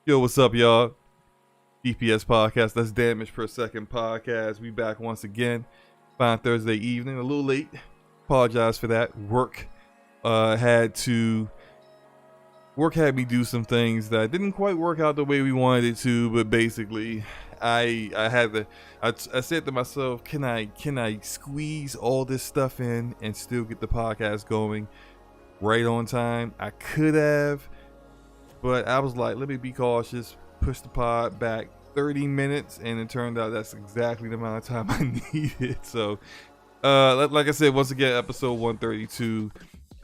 Yo, what's up, y'all? DPS podcast. That's Damage Per Second podcast. We back once again. Fine Thursday evening. A little late. Apologize for that. Work had me do some things that didn't quite work out the way we wanted it to. But basically, I said to myself, can I squeeze all this stuff in and still get the podcast going right on time? I could have. But I was like, let me be cautious, push the pod back 30 minutes, and it turned out that's exactly the amount of time I needed. So, like I said, once again, episode 132.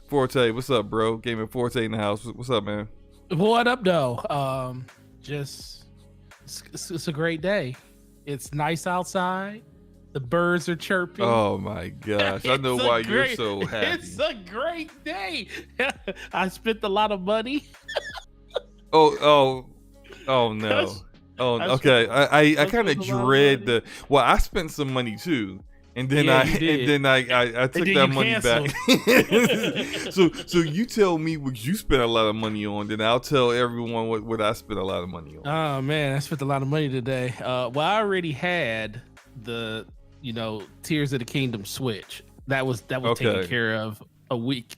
Forte, what's up, bro? Gaming Forte in the house. What's up, man? What up, though? It's a great day. It's nice outside. The birds are chirping. Oh my gosh, I know why you're so happy. It's a great day. I spent a lot of money. Oh no. Oh, okay. I kind of dread the. Well, I spent some money too, and then I took that money back. so you tell me what you spent a lot of money on, then I'll tell everyone what I spent a lot of money on. Oh man, I spent a lot of money today. Well, I already had the Tears of the Kingdom Switch. That was taken care of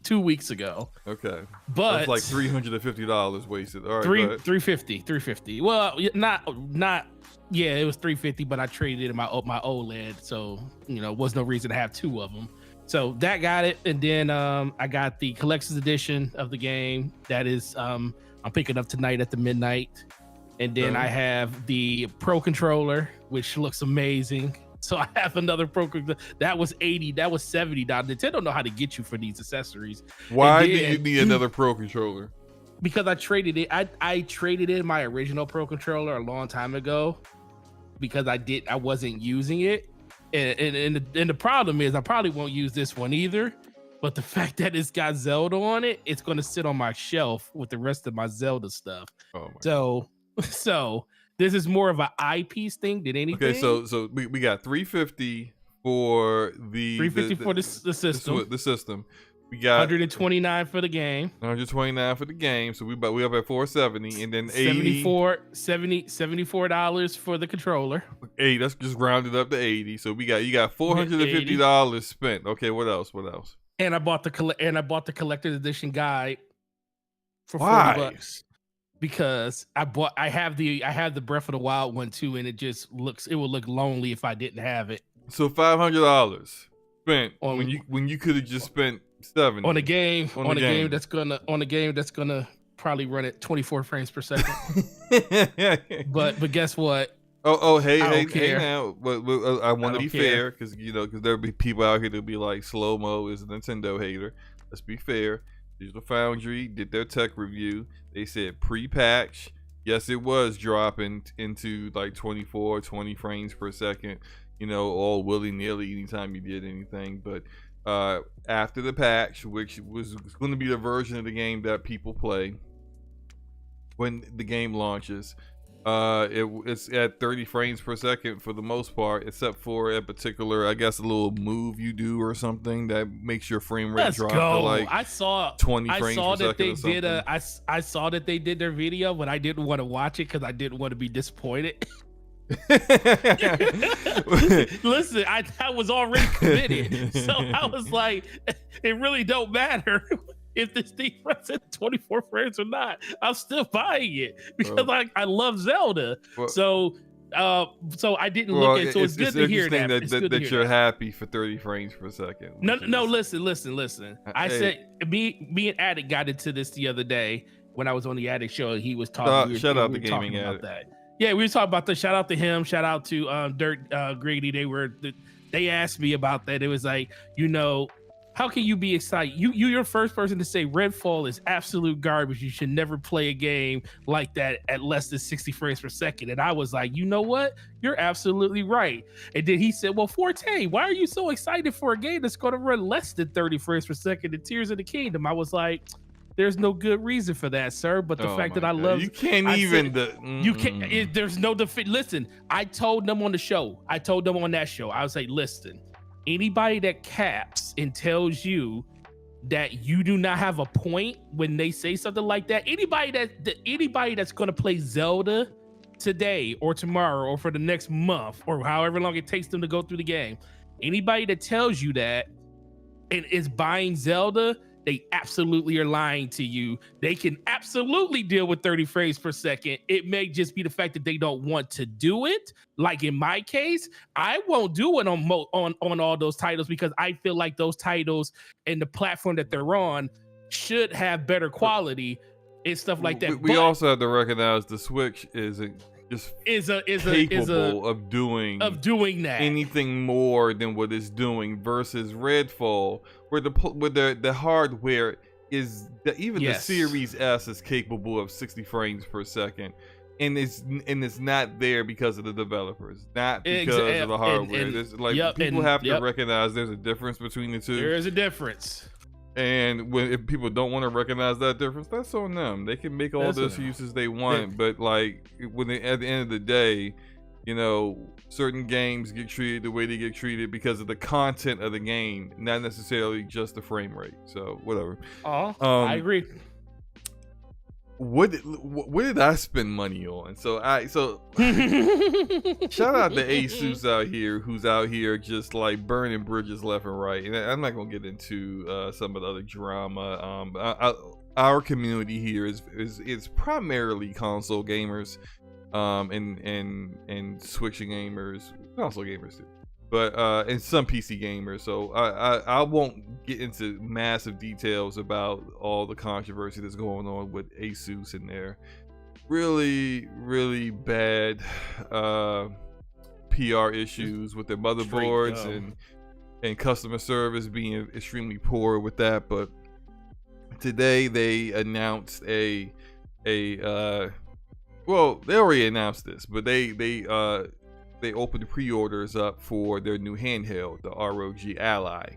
2 weeks ago. Okay, but that's like $350 wasted. All right, $350. Well, not. Yeah, it was $350, but I traded in my OLED, so was no reason to have two of them. So that got it, and then I got the collector's edition of the game. That is, I'm picking up tonight at the midnight, and then I have the Pro controller, which looks amazing. So I have another Pro controller. That was $80. That was $70. Nintendo know how to get you for these accessories. Why do you need another Pro controller? Because I traded it. I traded in my original Pro controller a long time ago because I wasn't using it, and the problem is I probably won't use this one either. But the fact that it's got Zelda on it, it's going to sit on my shelf with the rest of my Zelda stuff. So this is more of an eyepiece thing than anything. Okay, so we got $350 for the system. The system. We got $129 for the game. $129 for the game. So we up at $470, and then $74 for the controller. Hey, that's just rounded up to 80. So you got $450 spent. Okay, what else? And I bought the collector's edition guide for $40 because I have the Breath of the Wild one too, and it would look lonely if I didn't have it. So $500 spent when you could have just spent $70 on a game that's gonna probably run at 24 frames per second. but guess what? Hey now, but I want to be fair because there'll be people out here that'll be like SloMo is a Nintendo hater. Let's be fair. Digital Foundry did their tech review. They said pre-patch, yes, it was dropping into like 24, 20 frames per second. All willy-nilly anytime you did anything, but after the patch, which was going to be the version of the game that people play when the game launches, it's at 30 frames per second for the most part, except for a particular, I guess, a little move you do or something that makes your frame rate drop to like 20 frames per second. I saw that they did their video, but I didn't want to watch it because I didn't want to be disappointed. Listen, I was already committed, so I was like, it really don't matter if this thing runs at 24 frames or not. I'm still buying it because I love Zelda. So I didn't look at it. So it's good to hear that you're happy for 30 frames per second. No, listen. I said me and Addict got into this the other day when I was on the Addict show. He was talking. Shout out the gaming Addict. Yeah, we were talking about the shout out to him, shout out to Dirt Grady. They asked me about that. It was like, how can you be excited? You're the first person to say Redfall is absolute garbage. You should never play a game like that at less than 60 frames per second. And I was like, you know what? You're absolutely right. And then he said, well, Forte, why are you so excited for a game that's going to run less than 30 frames per second in Tears of the Kingdom? I was like, there's no good reason for that, sir. But the fact that I love you can't even. You can't. There's no defeat. Listen, I told them on the show. I was like, listen, anybody that caps and tells you that you do not have a point when they say something like that. Anybody that's going to play Zelda today or tomorrow or for the next month or however long it takes them to go through the game, anybody that tells you that and is buying Zelda, they absolutely are lying to you. They can absolutely deal with 30 frames per second. It may just be the fact that they don't want to do it. Like in my case, I won't do it on all those titles because I feel like those titles and the platform that they're on should have better quality and stuff like that. We also have to recognize the Switch isn't just capable of doing that anything more than what it's doing versus Redfall, where the hardware is the Series S is capable of 60 frames per second, and it's not there because of the developers, not because of the hardware. People have to recognize there's a difference between the two. There is a difference. And if people don't want to recognize that difference, that's on them. They can make all those uses they want, but like at the end of the day, you know, certain games get treated the way they get treated because of the content of the game, not necessarily just the frame rate. So whatever. I agree. What did I spend money on? So shout out to ASUS out here, who's out here just like burning bridges left and right. And I'm not gonna get into some of the other drama. Our community here is primarily console gamers, and Switch gamers, console gamers too, but and some PC gamers. So I won't get into massive details about all the controversy that's going on with ASUS and their really, really bad PR issues with their motherboards and customer service being extremely poor with that. But today they announced well, they already announced this, but they opened the pre-orders up for their new handheld, the ROG Ally.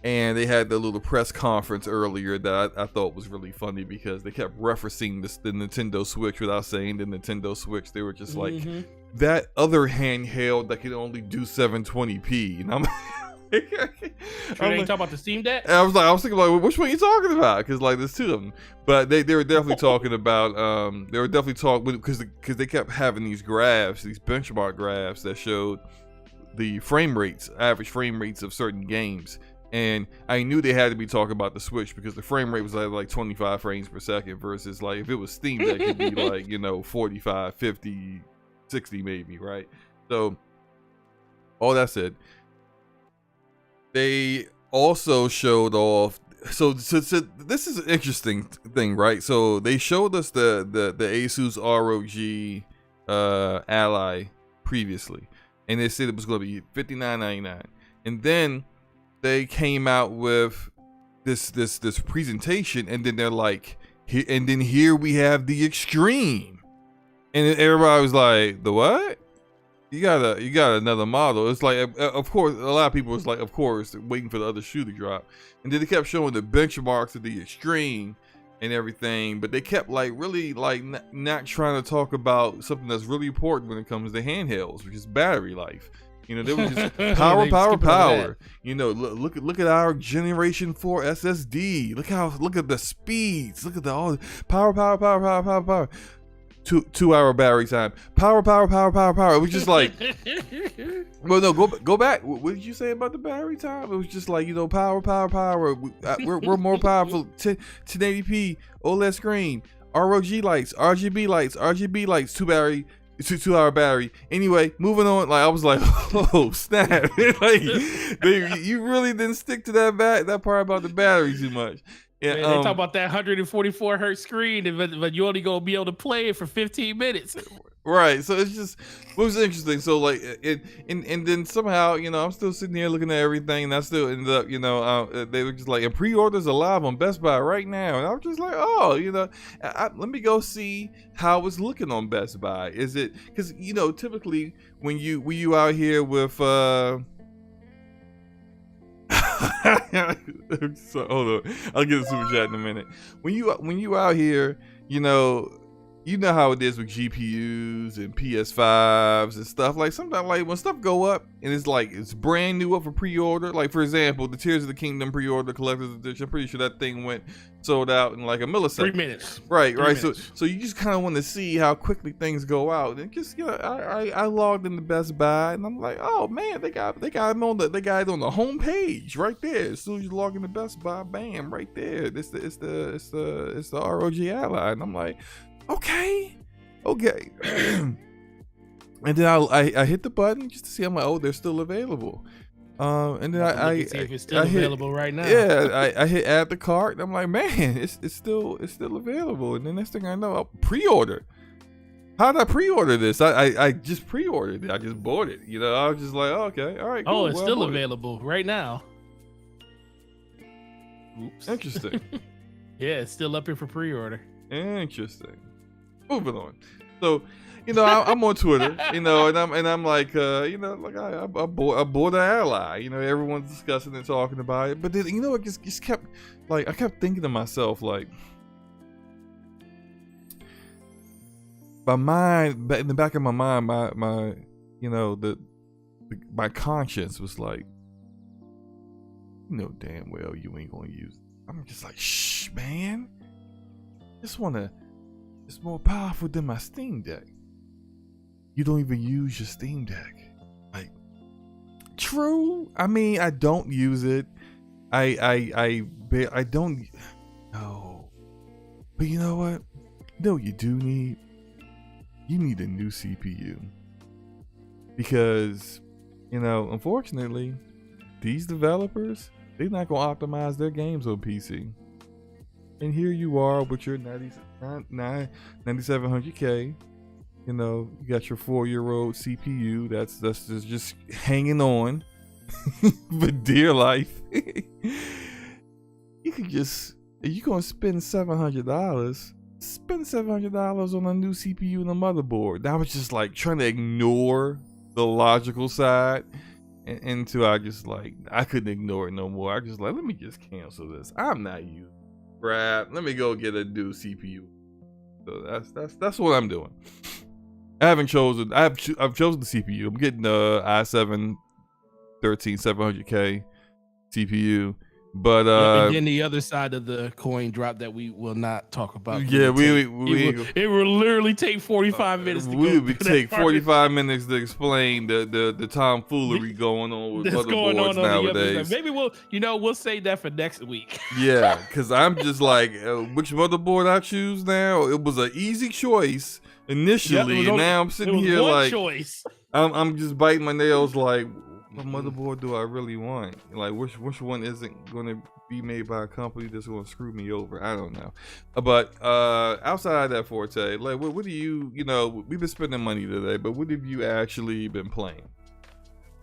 And they had the little press conference earlier that I thought was really funny because they kept referencing the Nintendo Switch without saying the Nintendo Switch. They were just like, that other handheld that can only do 720p. And I'm Sure, they ain't talking about the Steam Deck? I was thinking like, which one are you talking about? Because like there's two of them, but they were definitely talking about because they kept having these graphs, these benchmark graphs that showed the frame rates, average frame rates of certain games, and I knew they had to be talking about the Switch because the frame rate was like 25 frames per second versus like if it was Steam Deck it'd be like 45, 50, 60 maybe, right? So all that said, they also showed off. So this is an interesting thing, right? So they showed us the ASUS ROG Ally previously, and they said it was going to be $59.99, and then they came out with this presentation, and then they're like, and then here we have the Extreme, and everybody was like, the what? You got another model. It's like, of course, a lot of people was like, of course, waiting for the other shoe to drop. And then they kept showing the benchmarks of the Extreme and everything, but they kept like really like not trying to talk about something that's really important when it comes to handhelds, which is battery life. You know, they were just power. You know, look at our Generation 4 SSD. Look at the speeds. Look at the all power. 2 hour battery time. Power. It was just like, well, no, go back. What did you say about the battery time? It was just like, power. We're more powerful. 1080p OLED screen, ROG lights, RGB lights, 2 hour battery. Anyway, moving on. Like I was like, oh snap! Like you really didn't stick to that part about the battery too much. Yeah, they talk about that 144 hertz screen, but you only gonna be able to play it for 15 minutes. Right. So it was interesting. So like, and then somehow, I'm still sitting here looking at everything, and I still ended up, they were just like, and pre-orders are live on Best Buy right now, and I was just like, oh, let me go see how it's looking on Best Buy. Is it because typically when you out here with so hold on, I'll get a super chat in a minute. When you out here, you know how it is with GPUs and PS5s and stuff. Like sometimes, like when stuff go up and it's like it's brand new up for pre-order. Like for example, the Tears of the Kingdom pre-order collector's edition. I'm pretty sure that thing went sold out in like a millisecond. 3 minutes. Right. 3 minutes. So you just kind of want to see how quickly things go out. And just I logged into Best Buy and I'm like, oh man, they got it on the home page right there. As soon as you log into Best Buy, bam, right there. It's the ROG Ally, and I'm like, okay. And then I hit the button just to see. I'm like, oh, they're still available. And then I see if it's still available right now. Yeah, I hit add to cart, and I'm like, man, it's still available. And then next thing I know, I pre-ordered. How did I pre-order this? I just pre-ordered it. I just bought it. You know, I was just like, oh, okay, all right. Cool. Oh, it's still available right now. Oops. Interesting. Yeah, it's still up here for pre-order. Interesting. Moving on. So, you know, I'm on Twitter, you know, and I'm like, you know, like I bought an Ally. You know, everyone's discussing and talking about it. But then, you know, it just kept, like, I kept thinking to myself, like, my mind, in the back of my mind, my you know, my conscience was like, you know damn well you ain't gonna use it. I'm just like, shh, man. It's more powerful than my Steam Deck. You don't even use your Steam Deck. Like, true. I mean, I don't use it. I don't. No. But you know what? You know what you do need? You need a new CPU. Because, you know, unfortunately, these developers, they're not gonna optimize their games on PC. And here you are with your 9700K. You know, you got your 4-year-old CPU that's just hanging on for dear life. You could just, if you're gonna spend $700, spend $700 on a new CPU and a motherboard. I was just like trying to ignore the logical side until I couldn't ignore it no more. I just like, let me just cancel this. I'm not using crap. Let me go get a new CPU. So that's what I'm doing. I've chosen the CPU. I'm getting the i7 13700K CPU. But and then the other side of the coin drop that we will not talk about. Yeah, it will literally take 45 minutes. We would take 45 minutes to explain the tomfoolery going on with motherboards nowadays. Maybe we'll save that for next week. Yeah, because I'm just like, which motherboard I choose now? It was an easy choice initially, and now I'm sitting here like, choice. I'm just biting my nails like, what motherboard do I really want? Like, which one isn't going to be made by a company that's going to screw me over? I don't know. But outside of that, Forte, like, what do you know, we've been spending money today, but what have you actually been playing?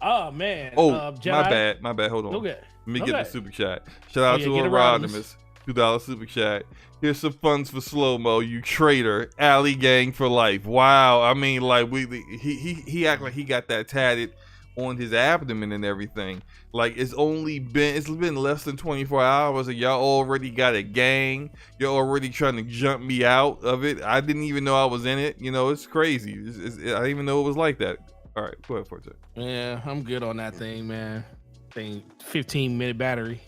Oh, man. Oh, my bad. Hold on. Okay. Let me get the super chat. Shout out to Rodimus. $2 super chat. Here's some funds for SloMo, you traitor. Alley gang for life. Wow. I mean, like, he act like he got that tatted on his abdomen and everything. Like, it's been less than 24 hours and y'all already got a gang. You're already trying to jump me out of it. I didn't even know I was in it. You know, it's crazy. I didn't even know it was like that. All right, go ahead, Forte. Yeah, I'm good on that thing, man. 15-minute battery.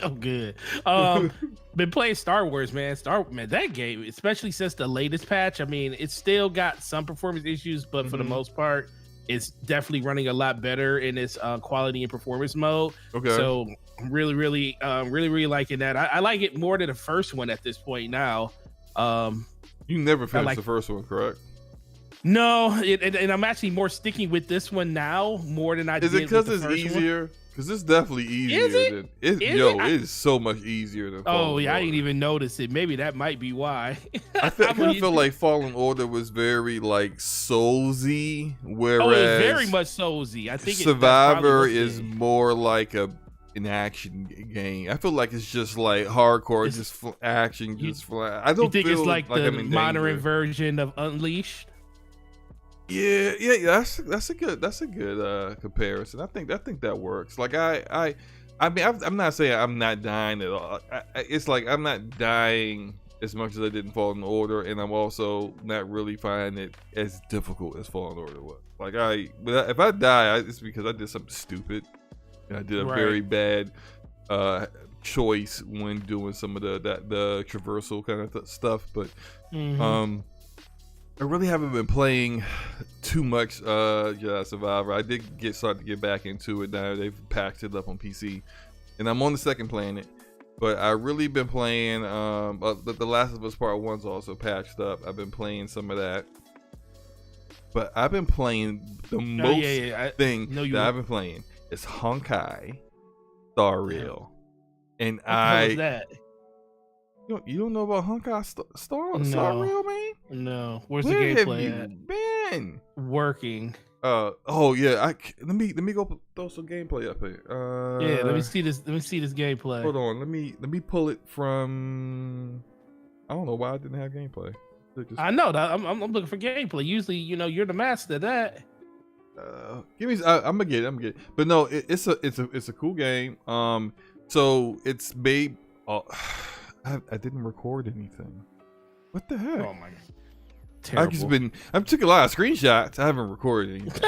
I'm good. Been playing Star Wars, man. That game, especially since the latest patch, I mean, it's still got some performance issues, but for the most part, it's definitely running a lot better in its quality and performance mode. Okay. So I'm really liking that. I like it more than the first one at this point now. You never finished the first one, correct? No, and I'm actually more sticking with this one now more than I did. Is it because it's easier? Because it's definitely easier. Is it? It is so much easier than Fallen Order. I didn't even notice it. Maybe that might be why. I feel like Fallen Order was very like Soulsy, whereas it's very much Soulsy. I think Survivor is more like an action game. I feel like it's just like hardcore, just action, just flat. I don't think feel it's like the I'm in modern danger. version of Unleashed. Yeah. That's a good comparison. I think that works. Like I mean, I'm not saying I'm not dying at all. It's like I'm not dying as much as I didn't Fallen Order, and I'm also not really finding it as difficult as Fallen Order was. Like if I die, it's because I did something stupid. And I did a very bad choice when doing some of the traversal kind of stuff. But I really haven't been playing too much Jedi Survivor. I did start to get back into it now. They've packed it up on PC, and I'm on the second planet. But I really been playing the Last of Us Part 1's also patched up. I've been playing some of that. But I've been playing the most thing that I've been playing is Honkai Star Rail. And what was that? You don't know about Honkai Star Rail, man? No. Where's the gameplay at? Been working. Oh yeah. Let me go throw some gameplay up here. Yeah, let me see this gameplay. Hold on. Let me pull it from. I don't know why I didn't have gameplay. I know that I'm looking for gameplay. Usually, you're the master of that. Give me. I'm gonna get it. But no, it's a cool game. So it's made. I didn't record anything. What the heck? Oh my god. Terrible. I took a lot of screenshots. I haven't recorded anything.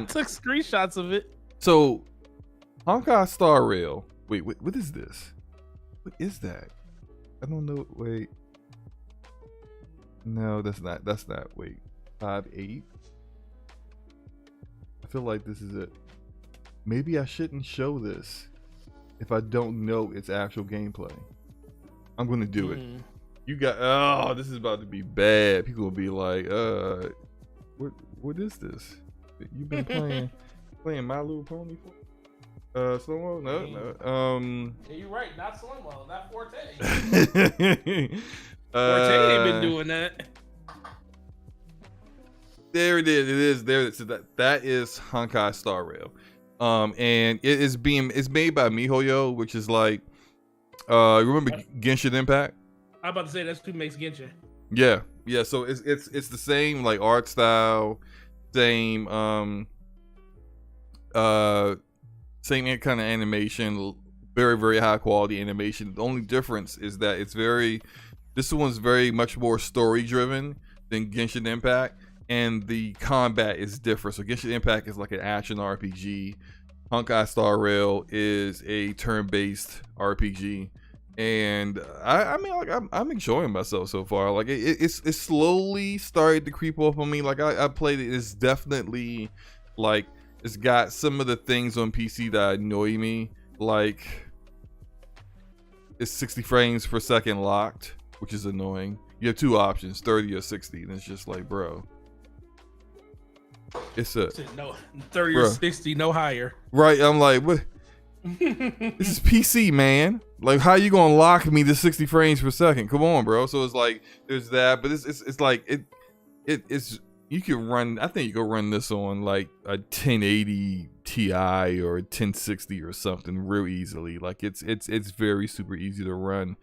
Took screenshots of it. So, Honkai Star Rail. Wait, what is this? What is that? I don't know. Wait. No, that's not. Wait. 5.8. I feel like this is it. Maybe I shouldn't show this if I don't know its actual gameplay. I'm gonna do it. You got this is about to be bad. People will be like, what is this? You been playing My Little Pony for SloMo? No. Yeah, you're right, not SloMo, not Forte. Forte ain't been doing that. There it is. It is there. So that is Honkai Star Rail. And it's made by MiHoYo, which is like remember Genshin Impact? I'm about to say that's who makes Genshin. Yeah. So it's the same like art style, same same kind of animation, very very high quality animation. The only difference is that this one's very much more story driven than Genshin Impact, and the combat is different. So Genshin Impact is like an action RPG. Honkai Star Rail is a turn-based RPG. And I mean, like I'm enjoying myself so far. Like it's slowly started to creep up on me. Like I played it. It's definitely like it's got some of the things on PC that annoy me. Like it's 60 frames per second locked, which is annoying. You have two options, 30 or 60, and it's just like, bro. It's no 30 or 60, no higher. Right? I'm like, what? This is PC, man. Like, how you gonna lock me to 60 frames per second? Come on, bro. So it's like there's that, but it's like it's you can run. I think you can run this on like a 1080 Ti or a 1060 or something real easily. Like it's very super easy to run,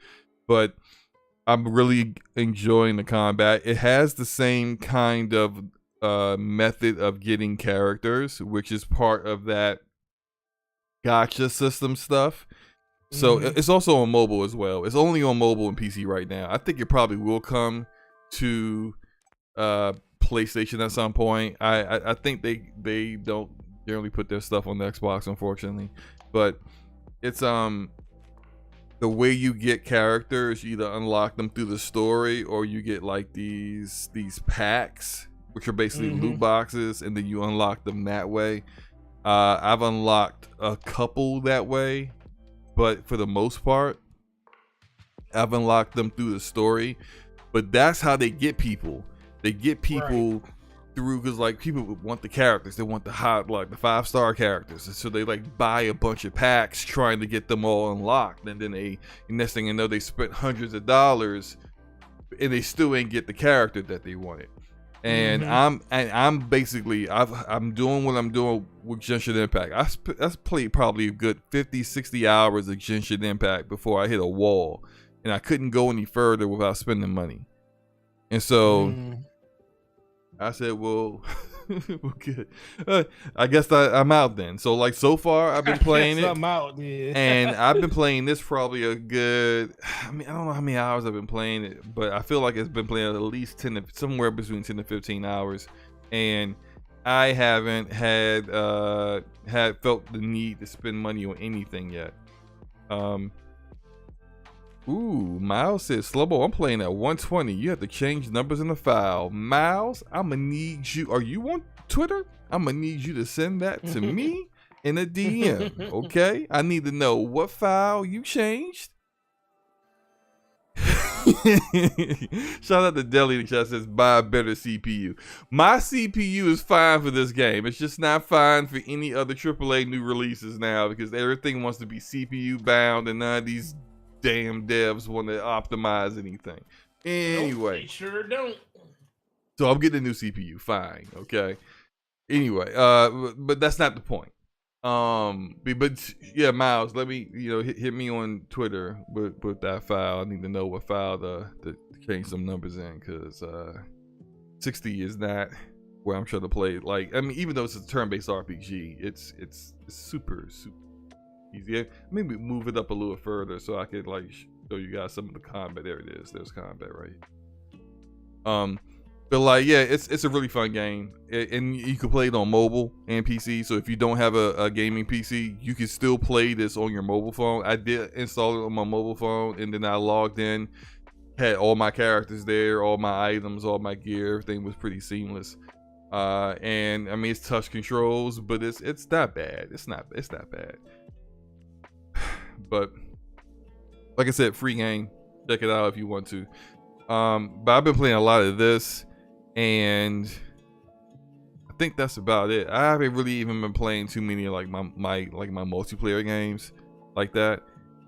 but I'm really enjoying the combat. It has the same kind of method of getting characters, which is part of that gacha system stuff. So it's also on mobile as well. It's only on mobile and PC right now. I think it probably will come to PlayStation at some point. I think they don't generally put their stuff on the Xbox, unfortunately. But it's the way you get characters, you either unlock them through the story or you get like these packs, which are basically loot boxes, and then you unlock them that way. I've unlocked a couple that way, but for the most part, I've unlocked them through the story. But that's how they get people. They get people through, because like people want the characters. They want the 5-star characters, and so they like buy a bunch of packs trying to get them all unlocked. And then next thing you know, they spent hundreds of dollars, and they still ain't get the character that they wanted. And I'm basically I'm doing what I'm doing with Genshin Impact. I played probably a good 50-60 hours of Genshin Impact before I hit a wall, and I couldn't go any further without spending money. And so I said, well, Well, good. I guess I'm out then. So like so far I've been playing it. I'm out, yeah. And I've been playing this probably a good, I mean, I don't know how many hours I've been playing it, but I feel like it's been playing at least somewhere between 10 to 15 hours. And I haven't had felt the need to spend money on anything yet. Ooh, Miles says, SloMo, I'm playing at 120. You have to change numbers in the file. Miles, I'm gonna need you. Are you on Twitter? I'm gonna need you to send that to me in a DM. Okay? I need to know what file you changed. Shout out to Deli in the chat, says buy a better CPU. My CPU is fine for this game. It's just not fine for any other AAA new releases now because everything wants to be CPU bound and none of these damn devs want to optimize anything. Anyway, Nope, sure don't. So I'm getting a new CPU. Fine, okay. Anyway, but that's not the point. But yeah, Miles, let me hit me on Twitter with that file. I need to know what file to change some numbers in because 60 is not where I'm trying to play. Like, I mean, even though it's a turn-based RPG, it's super easy. Maybe move it up a little further so I could like show you guys some of the combat. There it is. There's combat right. But like, yeah, it's a really fun game, and you can play it on mobile and PC. So if you don't have a gaming PC, you can still play this on your mobile phone. I did install it on my mobile phone, and then I logged in, had all my characters there, all my items, all my gear. Everything was pretty seamless. And I mean, it's touch controls, but it's not bad. It's not bad. But like I said, free game. Check it out if you want to. But I've been playing a lot of this, and I think that's about it. I haven't really even been playing too many like my multiplayer games like that.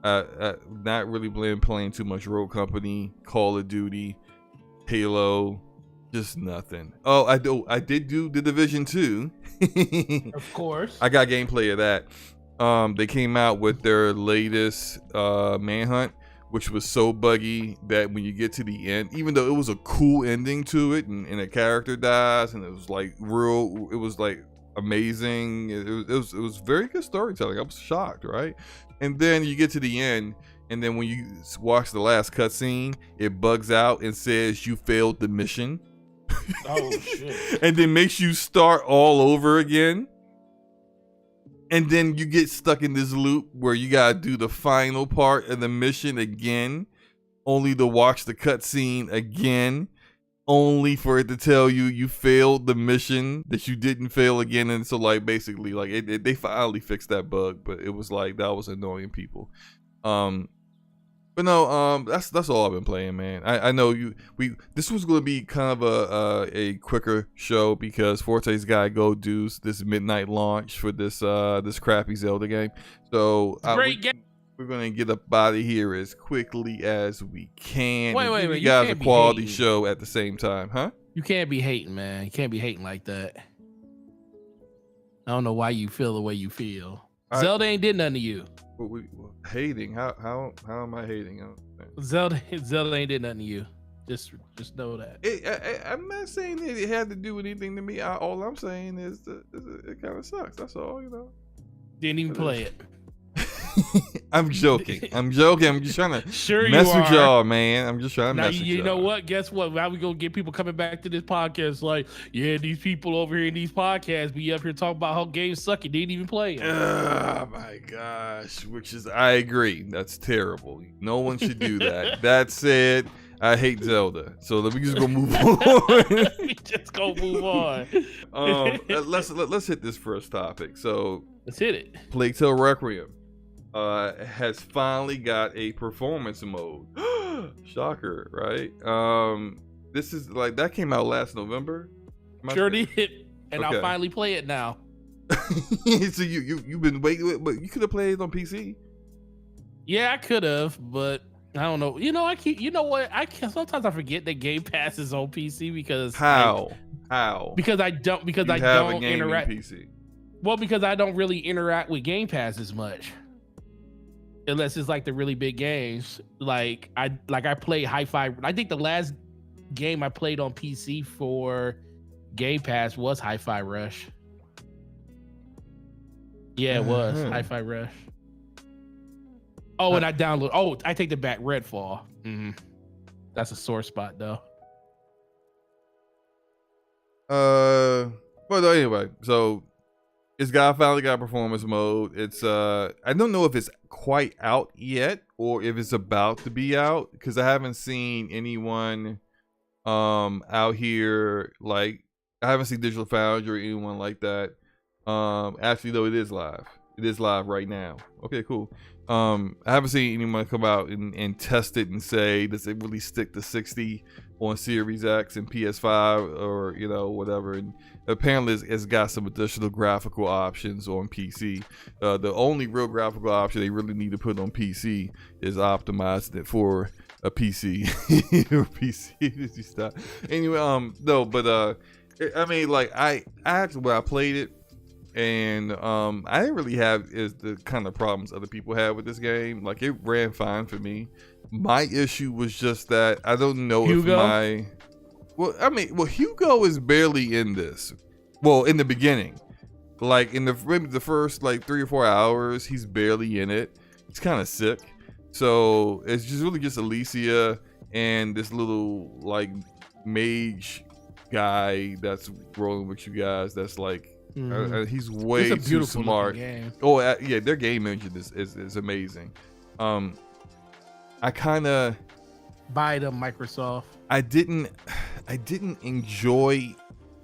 Not really been playing too much Rogue Company, Call of Duty, Halo, just nothing. Oh, I did do The Division 2. Of course. I got gameplay of that. They came out with their latest Manhunt, which was so buggy that when you get to the end, even though it was a cool ending to it, and a character dies, and it was like amazing. It was very good storytelling. I was shocked, right? And then you get to the end, and then when you watch the last cutscene, it bugs out and says you failed the mission. Oh shit! And then makes you start all over again. And then you get stuck in this loop where you gotta do the final part of the mission again, only to watch the cutscene again, only for it to tell you failed the mission that you didn't fail again. And so like basically like they finally fixed that bug, but it was like that was annoying people. But no, that's all I've been playing, man. I know this was gonna be kind of a quicker show because Forte's gotta go do this midnight launch for this crappy Zelda game. So we're gonna get up out of here as quickly as we can. Wait, you guys a quality show at the same time, huh? You can't be hating, man. You can't be hating like that. I don't know why you feel the way you feel. Zelda ain't did nothing to you. Hating? How am I hating? Zelda ain't did nothing to you. Just know that. I'm not saying that it had to do anything to me. All I'm saying is that it kind of sucks. That's all, Didn't even play it. I'm joking. I'm just trying to mess with y'all, man. I'm just trying to mess with y'all. You know what? Guess what? Now we gonna get people coming back to this podcast like, yeah, these people over here in these podcasts be up here talking about how games suck. You didn't even play it. Oh my gosh. I agree. That's terrible. No one should do that. That said, I hate Zelda. So we just gonna move on. We just gonna move on. Let's hit this first topic. So let's hit it. Plague Tale Requiem has finally got a performance mode. Shocker, right? This is like that came out last November. Sure did, and okay. I'll finally play it now. So you've been waiting, but you could have played it on PC. Yeah, I could have, but I don't know. Sometimes I forget that Game Pass is on PC because how? Because I don't interact. PC. Well, because I don't really interact with Game Pass as much. Unless it's like the really big games. Like I play Hi-Fi. I think the last game I played on PC for Game Pass was Hi-Fi Rush. Yeah, it was Hi-Fi Rush. Oh, and I download. Oh, I take it back. Redfall. Mm-hmm. That's a sore spot though. But anyway, so it's finally got performance mode. It's I don't know if it's quite out yet or if it's about to be out, because I haven't seen anyone out here, like I haven't seen Digital Foundry or anyone like that. Actually though, it is live. It is live right now. Okay, cool. I haven't seen anyone come out and test it and say, does it really stick to 60 on Series X and PS5 or, you know, whatever. And apparently it's got some additional graphical options on PC. The only real graphical option they really need to put on PC is optimizing it for a PC. PC stuff. Anyway, no, but I mean, like I actually, when I played it, and I didn't really have the kind of problems other people have with this game. Like, it ran fine for me. My issue was just that I don't know Hugo? if Hugo is barely in this. Well, in the beginning, like in maybe the first like 3 or 4 hours, he's barely in it. He's kind of sick, so it's just really just Alicia and this little like mage guy that's rolling with you guys. That's like. He's way too smart. Oh yeah, their game engine is amazing. I kind of buy them, Microsoft. I didn't enjoy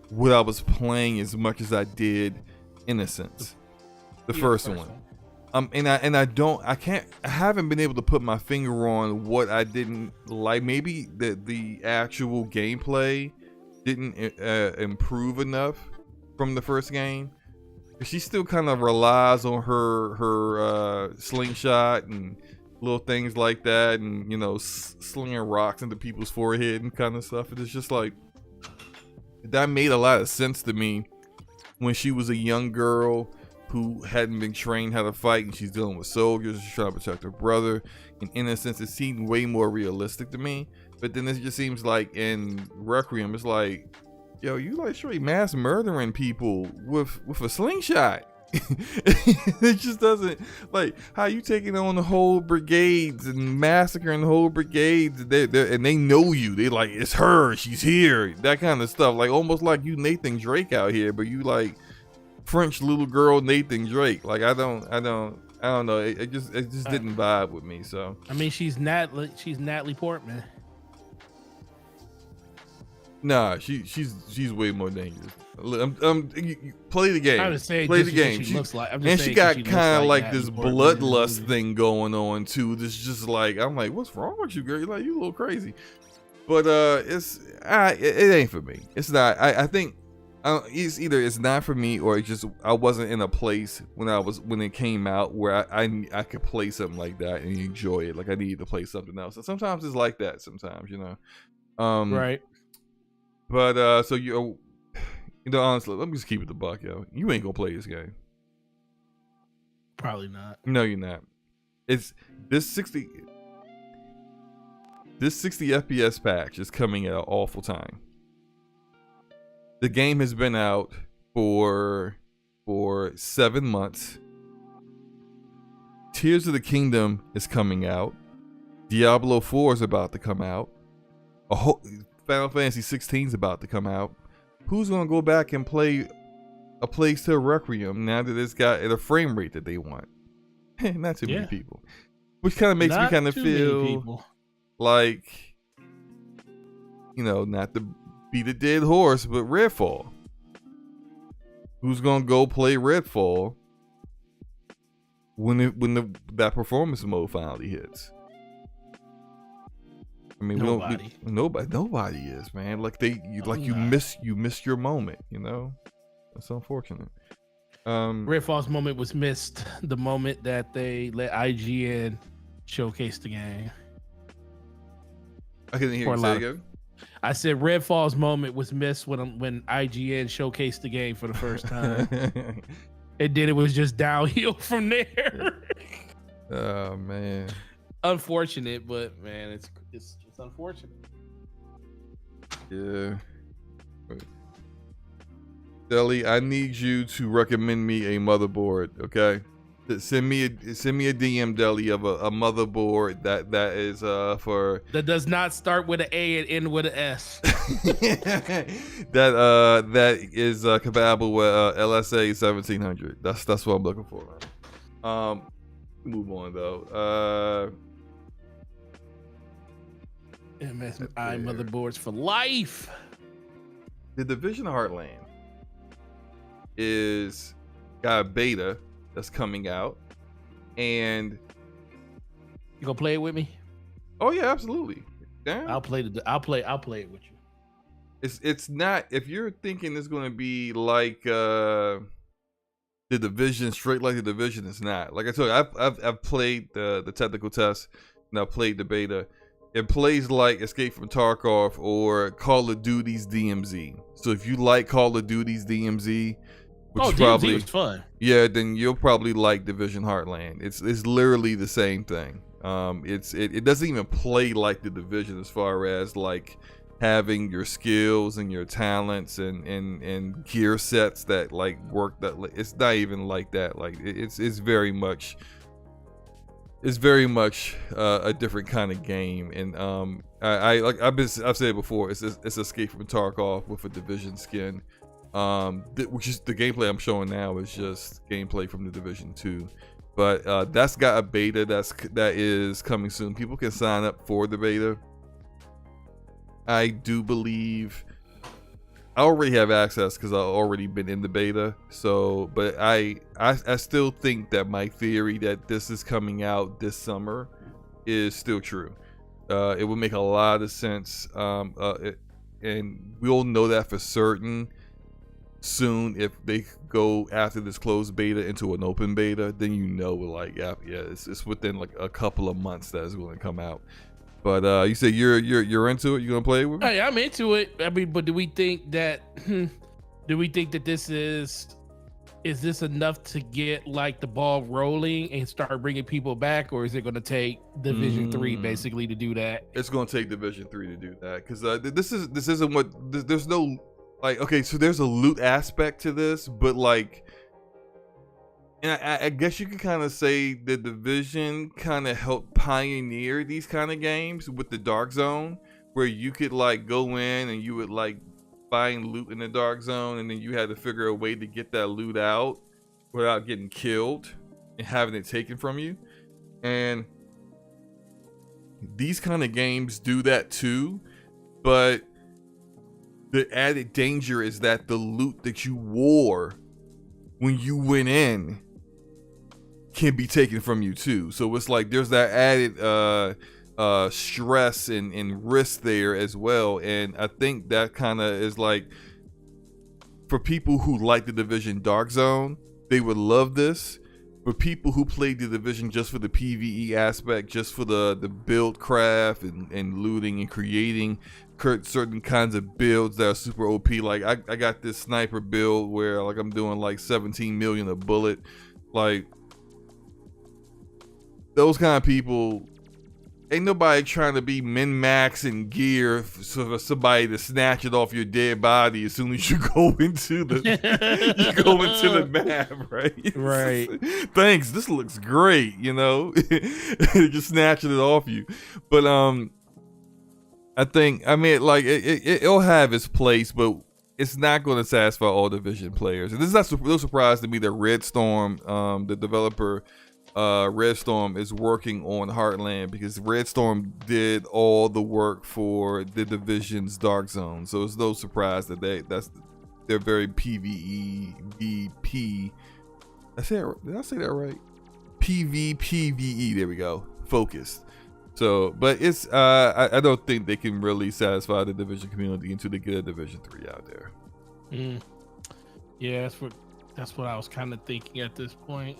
what I was playing as much as I did Innocence, the first one. I haven't been able to put my finger on what I didn't like. Maybe the actual gameplay didn't improve enough from the first game. She still kind of relies on her slingshot and little things like that, and you know, slinging rocks into people's forehead and kind of stuff. And it's just like, that made a lot of sense to me when she was a young girl who hadn't been trained how to fight, and she's dealing with soldiers, she's trying to protect her brother. In a sense, it seemed way more realistic to me. But then it just seems like in Requiem, it's like, yo, you like straight mass murdering people with a slingshot. It just doesn't, like, how you taking on the whole brigades and massacring the whole brigades, and they know you. They like, it's her, she's here, that kind of stuff. Like, almost like you Nathan Drake out here, but you like French little girl Nathan Drake. Like, I don't know. It just didn't vibe with me. So I mean, she's Natalie Portman. Nah, she's way more dangerous. Play the game. I'm just saying, play the game. She looks like, and she got kind of like this bloodlust thing going on too. This just like, I'm like, what's wrong with you, girl? You're like, you a little crazy. But it ain't for me. It's not. I think it's either it's not for me, or it's just I wasn't in a place when it came out where I could play something like that and enjoy it. Like, I needed to play something else. And sometimes it's like that. Sometimes, you know. Right. But so you know, honestly, let me just keep it the buck, yo. You ain't gonna play this game. Probably not. No, you're not. It's this 60 FPS patch is coming at an awful time. The game has been out for 7 months. Tears of the Kingdom is coming out. Diablo 4 is about to come out. Final Fantasy 16 is about to come out. Who's gonna go back and play a Plague Tale Requiem now that it's got at a frame rate that they want? Not too many people. Which kind of makes me kind of feel like, you know, not to beat a dead horse, but Redfall. Who's gonna go play Redfall when that performance mode finally hits? I mean, nobody is, man. Like you missed your moment, you know. That's unfortunate. Redfall's moment was missed the moment that they let IGN showcase the game. I couldn't hear you say again. I said Redfall's moment was missed when IGN showcased the game for the first time. And then it was just downhill from there. Oh man. Unfortunate, but man, it's unfortunate. Yeah. Deli, I need you to recommend me a motherboard, okay? Send me a DM, Deli, of a motherboard that is for that does not start with an A and end with an S. that is compatible with LSA 1700. That's what I'm looking for, man. Move on though. MSI motherboards for life. The Division Heartland is got a beta that's coming out, and you gonna play it with me? Oh yeah, absolutely. Damn. I'll play it with you. It's not, if you're thinking it's gonna be like the Division, straight like the Division, it's not. Like I told you, I've played the technical test and I've played the beta. It plays like Escape from Tarkov or Call of Duty's DMZ. So if you like Call of Duty's DMZ, which is probably DMZ was fun. Yeah, then you'll probably like Division Heartland. It's literally the same thing. It doesn't even play like the Division as far as like having your skills and your talents and gear sets that like work. That it's not even like that. Like it's very much a different kind of game. And I've said it before. It's Escape from Tarkov with a Division skin. Which is the gameplay I'm showing now is just gameplay from the Division 2, but that's got a beta that is coming soon. People can sign up for the beta. I do believe I already have access because I've already been in the beta. So, but I still think that my theory that this is coming out this summer is still true. It would make a lot of sense, and we'll know that for certain soon. If they go after this closed beta into an open beta, then like it's within like a couple of months that it's going to come out. But you say you're into it, you gonna play it with me? Hey, I'm into it. I mean, but do we think that this is this enough to get like the ball rolling and start bringing people back, or is it going to take Division 3 basically to do that? It's going to take Division 3 to do that, because this isn't what there's no. Like, okay, so there's a loot aspect to this, but like, and I guess you could kind of say the Division kind of helped pioneer these kind of games with the Dark Zone, where you could like go in and you would like find loot in the Dark Zone, and then you had to figure a way to get that loot out without getting killed and having it taken from you. And these kind of games do that too, but the added danger is that the loot that you wore when you went in can be taken from you too. So it's like there's that added stress and risk there as well. And I think that kind of is like, for people who like the Division Dark Zone, they would love this. For people who played the Division just for the PvE aspect, just for the build craft and looting and creating certain kinds of builds that are super OP. Like I got this sniper build where like I'm doing like 17 million a bullet. Like those kind of people, ain't nobody trying to be min-maxing gear for somebody to snatch it off your dead body as soon as you go into the map, right? Right. Thanks, this looks great, just snatching it off you. But I mean, like it'll have its place, but it's not going to satisfy all Division players. And this is not no surprise to me that Red Storm, the developer, Red Storm is working on Heartland, because Red Storm did all the work for the Division's Dark Zone. So it's no surprise that they're very PvE. Did I say that right? PvPvE. There we go. Focused. So, but it's I don't think they can really satisfy the Division community until they get a Division 3 out there. Yeah, that's what I was kind of thinking at this point.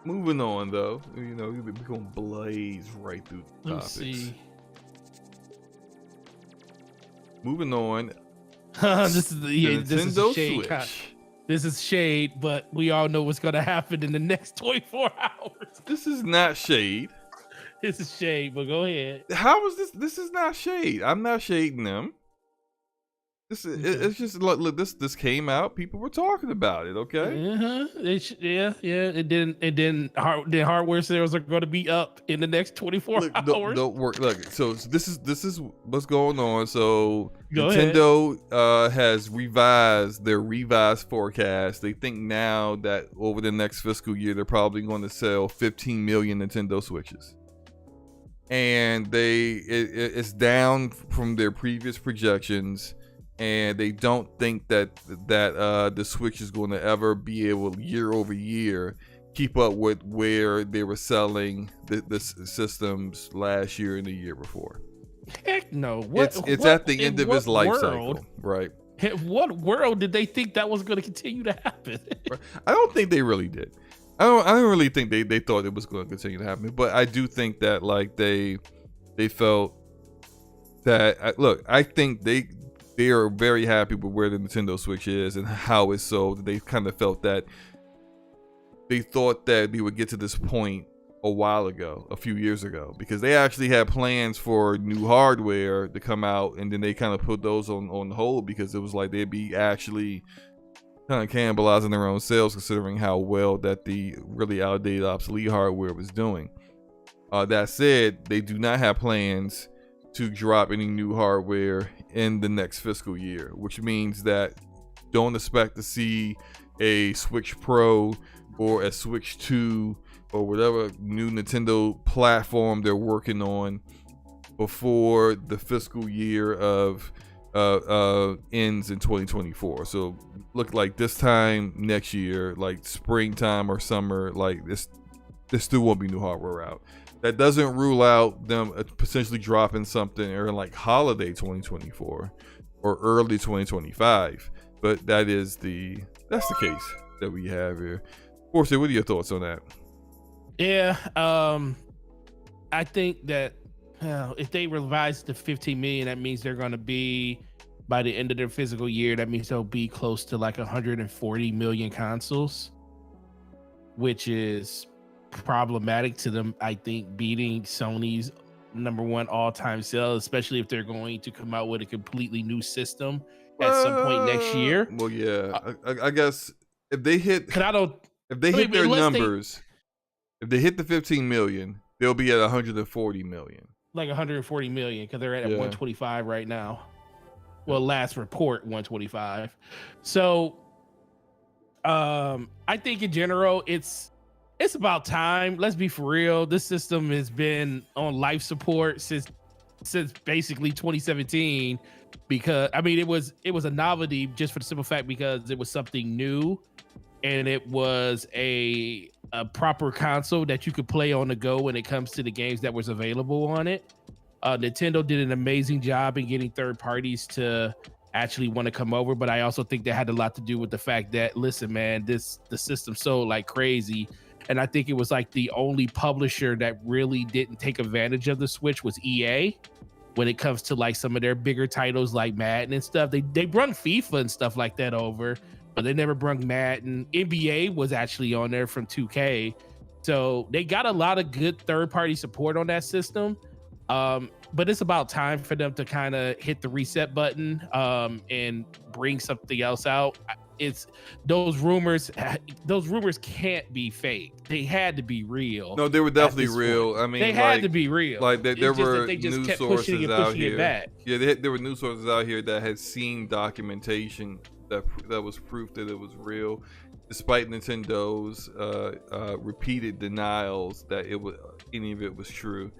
Moving on, though, we're gonna blaze right through the topics. Let's see. Moving on. This is Nintendo shade. Switch. This is shade, but we all know what's gonna happen in the next 24 hours. This is not shade. This is shade, but go ahead. How is this? This is not shade. I'm not shading them. It's just look, this came out. People were talking about it. Okay. It didn't. Hardware sales are going to be up in the next 24 hours. Don't work. Look, so this is what's going on. So Go Nintendo has revised their forecast. They think now that over the next fiscal year, they're probably going to sell 15 million Nintendo Switches. And it's down from their previous projections. And they don't think that the Switch is going to ever be able, year over year, keep up with where they were selling the systems last year and the year before. Heck no. It's at the end of its life cycle, right? In what world did they think that was going to continue to happen? I don't think they really did. I don't really think they thought it was going to continue to happen. But I do think that like they felt that look. I think they are very happy with where the Nintendo Switch is and how it's sold. They kind of felt that they thought that we would get to this point a while ago, a few years ago, because they actually had plans for new hardware to come out, and then they kind of put those on hold because it was like they'd be actually kind of cannibalizing their own sales, considering how well that the really outdated, obsolete hardware was doing. That said, they do not have plans to drop any new hardware in the next fiscal year, which means that don't expect to see a Switch Pro or a Switch 2 or whatever new Nintendo platform they're working on before the fiscal year of ends in 2024. So look like this time next year, like springtime or summer, like there still won't be new hardware out. That doesn't rule out them potentially dropping something or like holiday 2024 or early 2025. But that's the case that we have here. Forte, what are your thoughts on that? Yeah, I think that if they revise to 15 million, that means they're going to be, by the end of their fiscal year, that means they'll be close to like 140 million consoles, which is problematic to them. I think beating Sony's #1 all-time sales, especially if they're going to come out with a completely new system at some point next year. Well, yeah, I guess if they hit, if they hit the 15 million, they'll be at 140 million. Like 140 million, because they're at 125 right now. Well, last report 125. So, I think in general, it's about time. Let's be for real. This system has been on life support since basically 2017, because I mean it was a novelty just for the simple fact because it was something new, and it was a proper console that you could play on the go when it comes to the games that was available on it. Nintendo did an amazing job in getting third parties to actually want to come over, but I also think that had a lot to do with the fact that, listen, man, the system sold like crazy. And I think it was like the only publisher that really didn't take advantage of the Switch was EA when it comes to like some of their bigger titles like Madden and stuff. They brung FIFA and stuff like that over, but they never brung Madden. NBA was actually on there from 2K. So they got a lot of good third-party support on that system. But it's about time for them to kind of hit the reset button and bring something else out. It's those rumors can't be fake. They had to be real. No, they were definitely real. I mean, they had to be real. Like there were news sources out here. Back. Yeah, there were news sources out here that had seen documentation that was proof that it was real, despite Nintendo's repeated denials that any of it was true.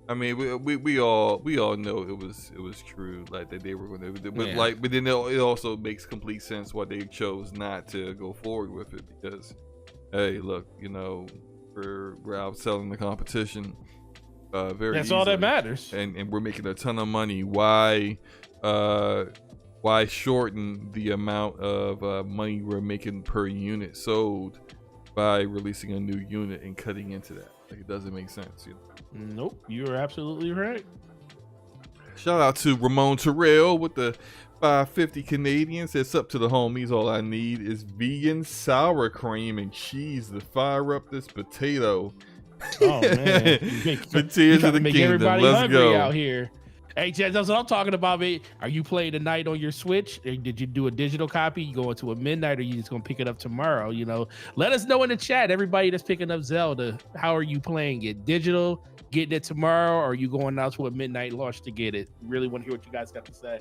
I mean, we all know it was true, like that they were going to, but then it also makes complete sense why they chose not to go forward with it, because, hey, look, you know, we're outselling the competition, very. That's easily. All that matters, and we're making a ton of money. Why shorten the amount of money we're making per unit sold by releasing a new unit and cutting into that? Like, it doesn't make sense, you know. Nope, you're absolutely right. Shout out to Ramon Terrell with the 550 Canadians. It's up to the homies. All I need is vegan sour cream and cheese to fire up this potato. Oh man, the tears of the kingdom. Everybody Let's hungry go out here. Hey, Chad, that's what I'm talking about, man. Are you playing tonight on your Switch? Or did you do a digital copy? You going to a midnight, or you just gonna pick it up tomorrow? You know, let us know in the chat. Everybody that's picking up Zelda, how are you playing it? Digital, getting it tomorrow, or are you going out to a midnight launch to get it? Really want to hear what you guys got to say.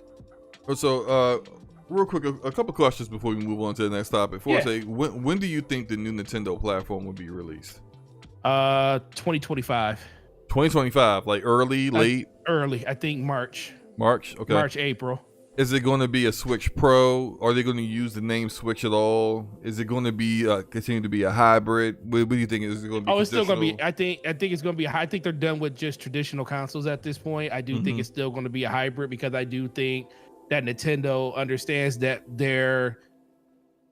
So, real quick, a couple questions before we move on to the next topic. Forte, when do you think the new Nintendo platform will be released? 2025. 2025, like early, late? Early, I think March. March, okay. March, April. Is it going to be a Switch Pro? Are they going to use the name Switch at all? Is it going to be continue to be a hybrid? What do you think? Is it going to be? Oh, it's still going to be. I think it's going to be. I think they're done with just traditional consoles at this point. I do think it's still going to be a hybrid, because I do think that Nintendo understands that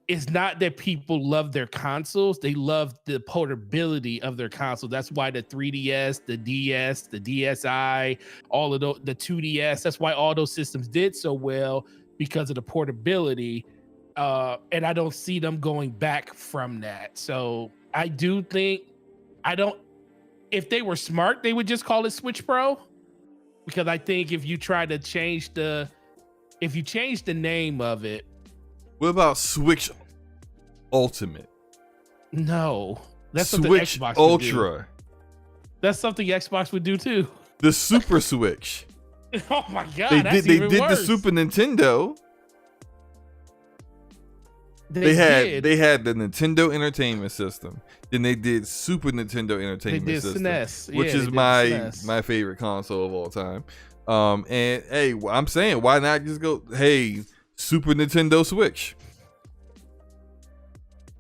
it's not that people love their consoles, they love the portability of their console. That's why the 3DS, the DS, the DSi, all of the 2DS, that's why all those systems did so well, because of the portability. And I don't see them going back from that. So I do think, if they were smart, they would just call it Switch Pro. Because I think if you try to change the name of it. What about Switch Ultimate? No, that's Switch Xbox Ultra. That's something Xbox would do too. The Super Switch. Oh my god, they did the Super Nintendo. They had the Nintendo Entertainment System. Then they did Super Nintendo Entertainment System, SNES. which is my favorite console of all time. And hey, I'm saying, why not just go, hey, Super Nintendo Switch?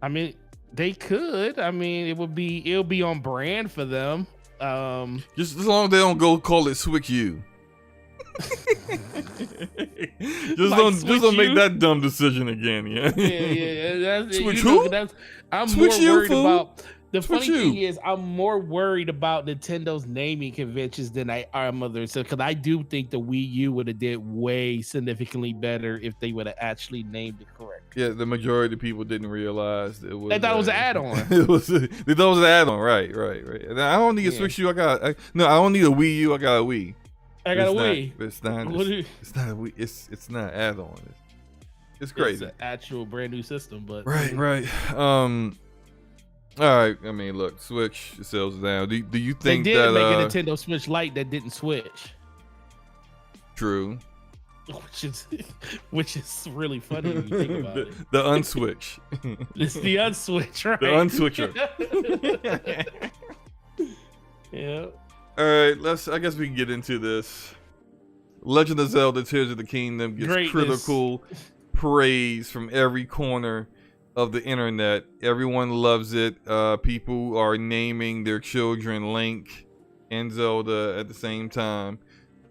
I mean, they could. I mean, it'll be on brand for them. Just as long as they don't go call it Switch U. just don't make that dumb decision again. Yeah. Switch who? I'm Switch more worried fool. about. The Switch funny thing is, I'm more worried about Nintendo's naming conventions than I am others. Because I do think the Wii U would have did way significantly better if they would have actually named it correct. Yeah, the majority of people didn't realize it was. They thought it was an add-on. They thought it was an add-on. Right. And I don't need a Switch U. I don't need a Wii U. I got a Wii. I got a Wii. It's not a Wii. It's not an add-on. It's crazy. It's an actual brand new system, but right. All right. I mean, look, Switch sells down. Do you think they that did make a Nintendo Switch Lite that didn't switch? True. Which is really funny when you think about it. The unswitch. It's the unswitch, right? The unswitcher. Yeah. All right. I guess we can get into this. Legend of Zelda: Tears of the Kingdom gets critical praise from every corner of the internet. Everyone loves it. People are naming their children Link and Zelda at the same time.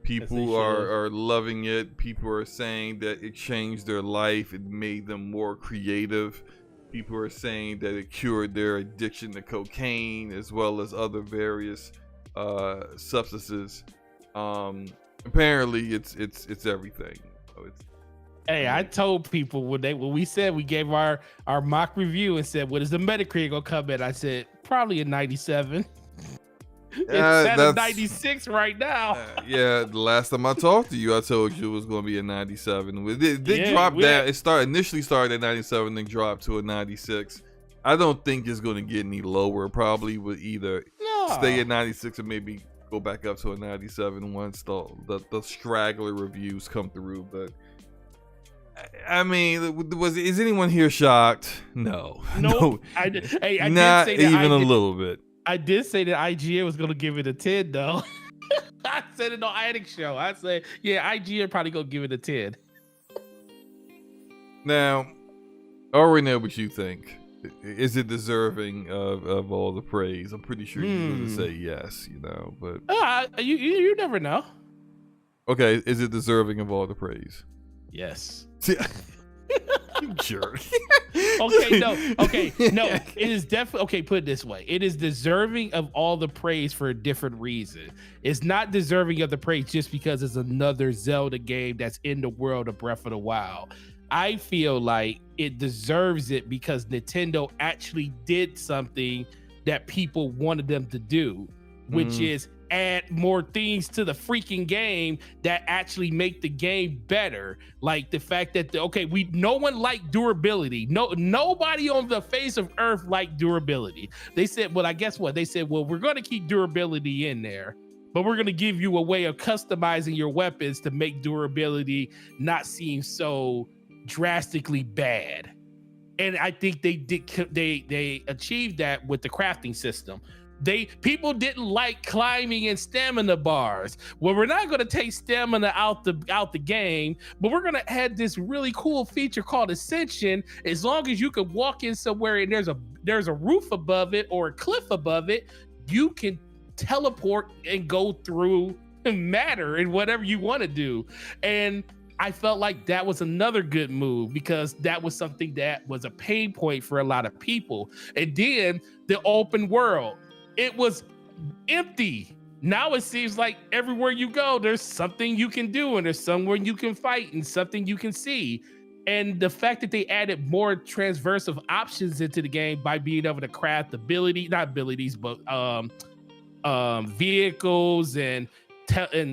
People are loving it. People are saying that it changed their life. It made them more creative. People are saying that it cured their addiction to cocaine as well as other various substances. Apparently it's everything. Hey, I told people when we said, we gave our mock review and said, what is the Metacritic gonna come in? I said, probably a 97. It's at a 96 right now. The last time I talked to you, I told you it was going to be a 97. It did drop down. It initially started at 97, then dropped to a 96. I don't think it's going to get any lower. Probably would either stay at 96 or maybe go back up to a 97 once the straggler reviews come through. But I mean, is anyone here shocked? No. I not did say even a little bit. I did say that IGN was going to give it a 10, though. I said it on Addict Show. I said, IGN probably going to give it a 10. Now, I already know what you think. Is it deserving of all the praise? I'm pretty sure you're going to say yes, but... You never know. Okay, is it deserving of all the praise? Yes. You jerk. No. It is definitely okay. Put it this way: it is deserving of all the praise for a different reason. It's not deserving of the praise just because it's another Zelda game that's in the world of Breath of the Wild. I feel like it deserves it because Nintendo actually did something that people wanted them to do, which is add more things to the freaking game that actually make the game better. Like the fact that no one liked durability. Nobody on the face of Earth liked durability. They said, well, I guess what they said. Well, we're going to keep durability in there, but we're going to give you a way of customizing your weapons to make durability not seem so drastically bad. And I think they achieved that with the crafting system. People didn't like climbing and stamina bars. Well, we're not going to take stamina out the game, but we're going to add this really cool feature called Ascension. As long as you can walk in somewhere and there's a roof above it or a cliff above it, you can teleport and go through matter and whatever you want to do. And I felt like that was another good move because that was something that was a pain point for a lot of people. And then the open world, it was empty. Now it seems like everywhere you go, there's something you can do and there's somewhere you can fight and something you can see. And the fact that they added more transversive options into the game by being able to craft vehicles and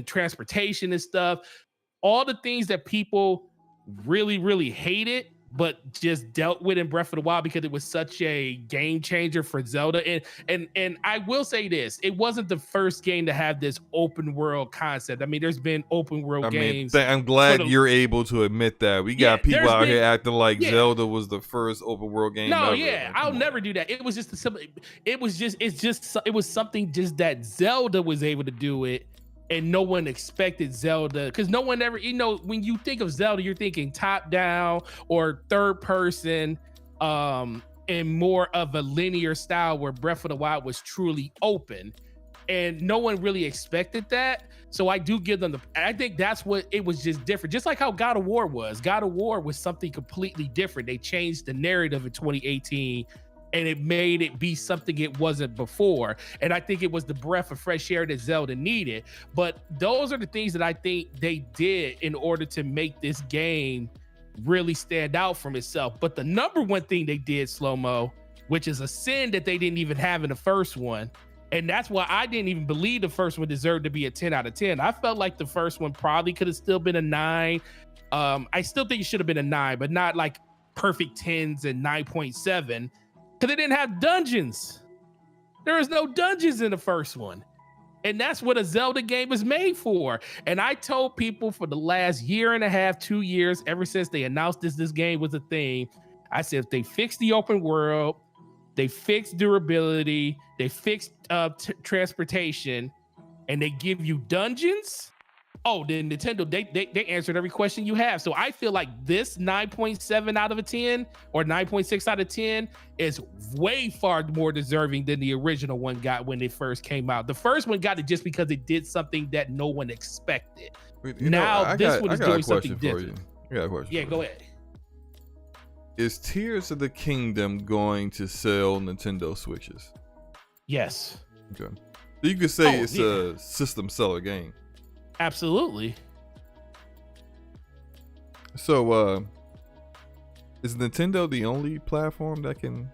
transportation and stuff, all the things that people really, really hated, but just dealt with in Breath of the Wild because it was such a game changer for Zelda. And I will say this, it wasn't the first game to have this open world concept. I mean, there's been open world games. I'm glad you're able to admit that. We got people out here acting like Zelda was the first open world game ever. Yeah, I'll never do that. It was just it was something just that Zelda was able to do it. And no one expected Zelda, because no one ever, when you think of Zelda, you're thinking top down or third person, and more of a linear style where Breath of the Wild was truly open. And no one really expected that. So I do give them I think that's what it was, just different. Just like how God of War was. God of War was something completely different. They changed the narrative in 2018. And it made it be something it wasn't before. And I think it was the breath of fresh air that Zelda needed. But those are the things that I think they did in order to make this game really stand out from itself. But the number one thing they did, SloMo, which is a sin that they didn't even have in the first one. And that's why I didn't even believe the first one deserved to be a 10 out of 10. I felt like the first one probably could have still been a 9. I still think it should have been a 9, but not like perfect 10s and 9.7. Because they didn't have dungeons. There was no dungeons in the first one. And that's what a Zelda game is made for. And I told people for the last year and a half, 2 years, ever since they announced this game was a thing, I said, if they fix the open world, they fix durability, they fix transportation, and they give you dungeons, then Nintendo, they answered every question you have. So I feel like this 9.7 out of a 10 or 9.6 out of 10 is way far more deserving than the original one got when it first came out. The first one got it just because it did something that no one expected. This one is doing something different. I got a question. Yeah, go ahead. Is Tears of the Kingdom going to sell Nintendo Switches? Yes. Okay. So you could say it's a system seller game. Absolutely. So, is Nintendo the only platform that can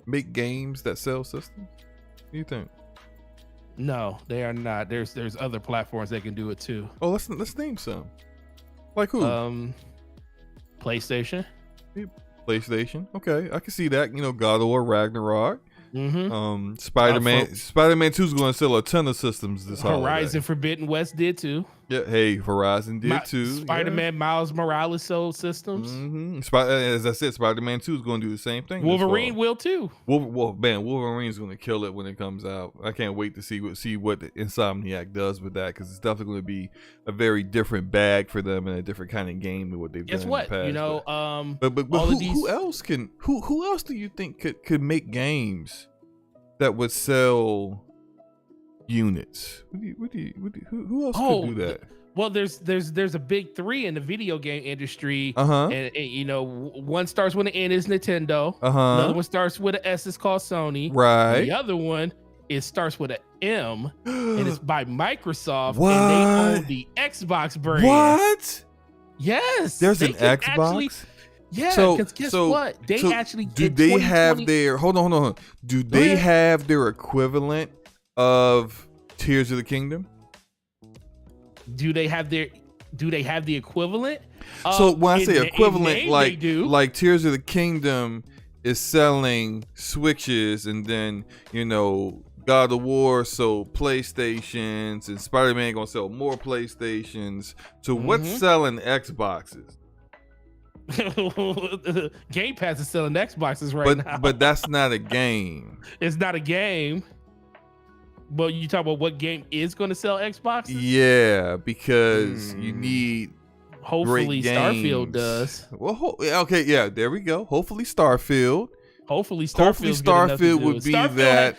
make games that sell systems? What do you think? No, they are not. There's other platforms that can do it too. Oh, let's name some. Like who? PlayStation. PlayStation. Okay, I can see that. God of War Ragnarok. Mm-hmm. Spider-Man 2 is going to sell a ton of systems this holiday. Horizon Forbidden West did too. Yeah, hey, Horizon did too. Spider-Man Miles Morales sold systems. Mm-hmm. As I said, Spider-Man 2 is going to do the same thing. Wolverine will too. Wolverine's going to kill it when it comes out. I can't wait to see what Insomniac does with that, because it's definitely going to be a very different bag for them and a different kind of game than what they've done in the past. But who else can? Who else do you think could make games that would sell units? Who else could do that? Well, there's a big three in the video game industry. And one starts with an N, is Nintendo. Another one starts with an S, is called Sony. Right. The other one starts with an M, and it's by Microsoft. What? And they own the Xbox brand. What? Yes. There's an Xbox. Because guess what? They actually do. They have their hold on. Do they have their equivalent of Tears of the Kingdom? Do they have the equivalent? So when I say equivalent, like Tears of the Kingdom is selling Switches, and then God of War sold PlayStations, and Spider-Man gonna sell more PlayStations. So what's selling Xboxes? Game Pass is selling Xboxes now. But that's not a game. It's not a game. But you talk about what game is going to sell Xboxes? Yeah, because you need. Hopefully, Starfield does. Well, okay, yeah, there we go. Hopefully, Starfield. Hopefully, Starfield would be that.